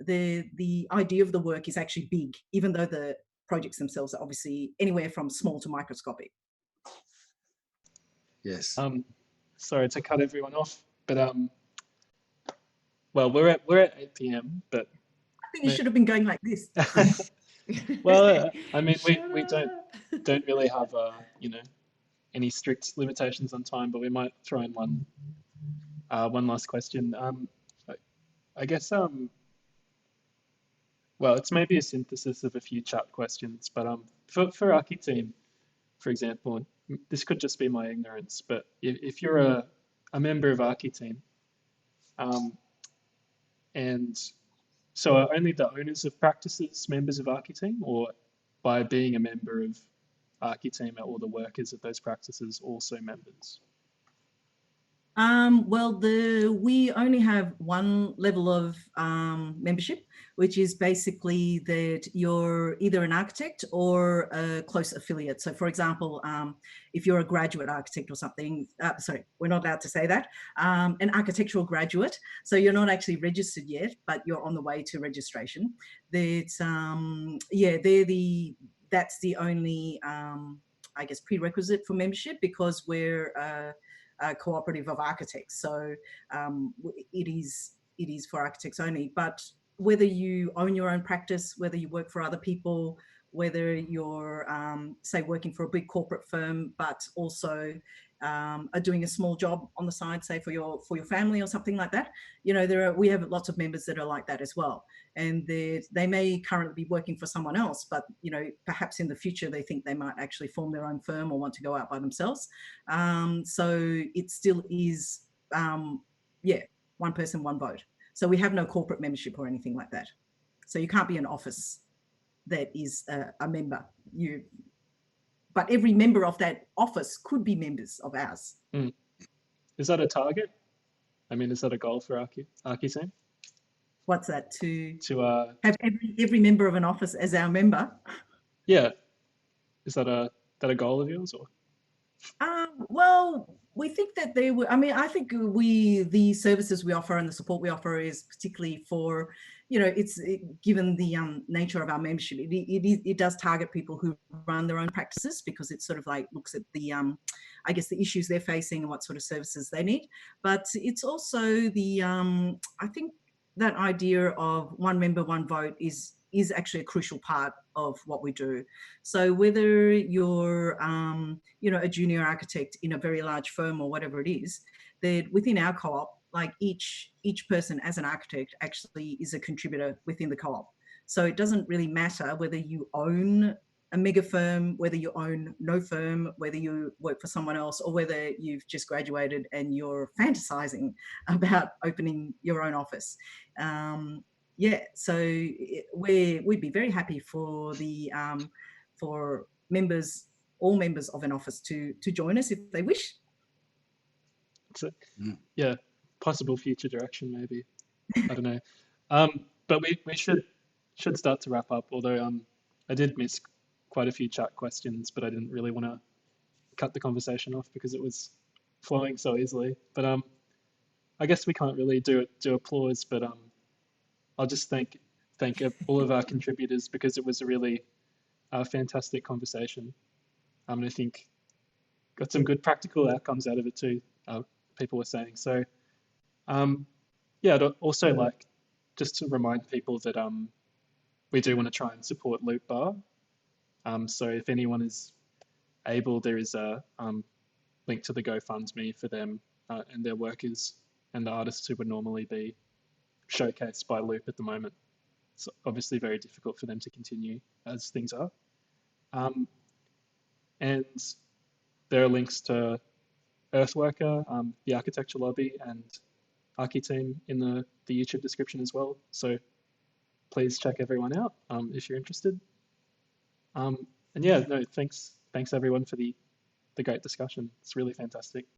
The idea of the work is actually big, even though the projects themselves are obviously anywhere from small to microscopic. Yes. Sorry to cut everyone off, but well, we're at 8 p.m. but I think you should have been going like this. Well, I mean, we Shut don't really have you know, any strict limitations on time, but we might throw in one last question. I, I guess well, it's maybe a synthesis of a few chat questions, but for Archi team, for example, this could just be my ignorance, but if you're a member of Archi team, um, and so are only the owners of practices members of Archi team, or by being a member of Archi team, are all the workers of those practices also members? Well, we only have one level of membership, which is basically that you're either an architect or a close affiliate. So, for example, if you're a graduate architect or something, sorry, we're not allowed to say that, an architectural graduate. So you're not actually registered yet, but you're on the way to registration. Yeah, that's the only, I guess, prerequisite for membership, because we're a cooperative of architects. So it is for architects only. But whether you own your own practice, whether you work for other people, whether you're, say, working for a big corporate firm, but also are doing a small job on the side, say for your family or something like that, you know, we have lots of members that are like that as well. And they may currently be working for someone else, but, you know, perhaps in the future they think they might actually form their own firm or want to go out by themselves. So it still is, yeah, one person, one vote. So we have no corporate membership or anything like that. So you can't be an office that is a member. But every member of that office could be members of ours. Mm. Is that a target? I mean, is that a goal for Archi team? What's that? To To have every member of an office as our member? yeah, is that a goal of yours, or? Well, we think that they were, I mean, I think the services we offer and the support we offer is particularly for, you know, given the nature of our membership, it does target people who run their own practices, because it sort of like looks at the, I guess, the issues they're facing and what sort of services they need. But it's also the, I think that idea of one member, one vote is actually a crucial part of what we do. So whether you're, you know, a junior architect in a very large firm or whatever it is, that within our co-op, like each person as an architect actually is a contributor within the co-op. So it doesn't really matter whether you own a mega firm, whether you own no firm, whether you work for someone else, or whether you've just graduated and you're fantasizing about opening your own office. Yeah, so we'd be very happy for the for members, all members of an office, to join us if they wish. So, yeah, possible future direction maybe. I don't know. But we should start to wrap up. Although I did miss quite a few chat questions, but I didn't really want to cut the conversation off because it was flowing so easily. But I guess we can't really do applause. But I'll just thank all of our contributors, because it was a really fantastic conversation. And I think got some good practical outcomes out of it too. People were saying so. Yeah, I'd also like just to remind people that we do want to try and support Loop Bar. So if anyone is able, there is a link to the GoFundMe for them and their workers and the artists who would normally be showcased by Loop at the moment. It's obviously very difficult for them to continue as things are. And there are links to Earthworker, the Architecture Lobby, and Archi Team in the YouTube description as well. So please check everyone out if you're interested. And yeah, no, thanks everyone for the great discussion. It's really fantastic.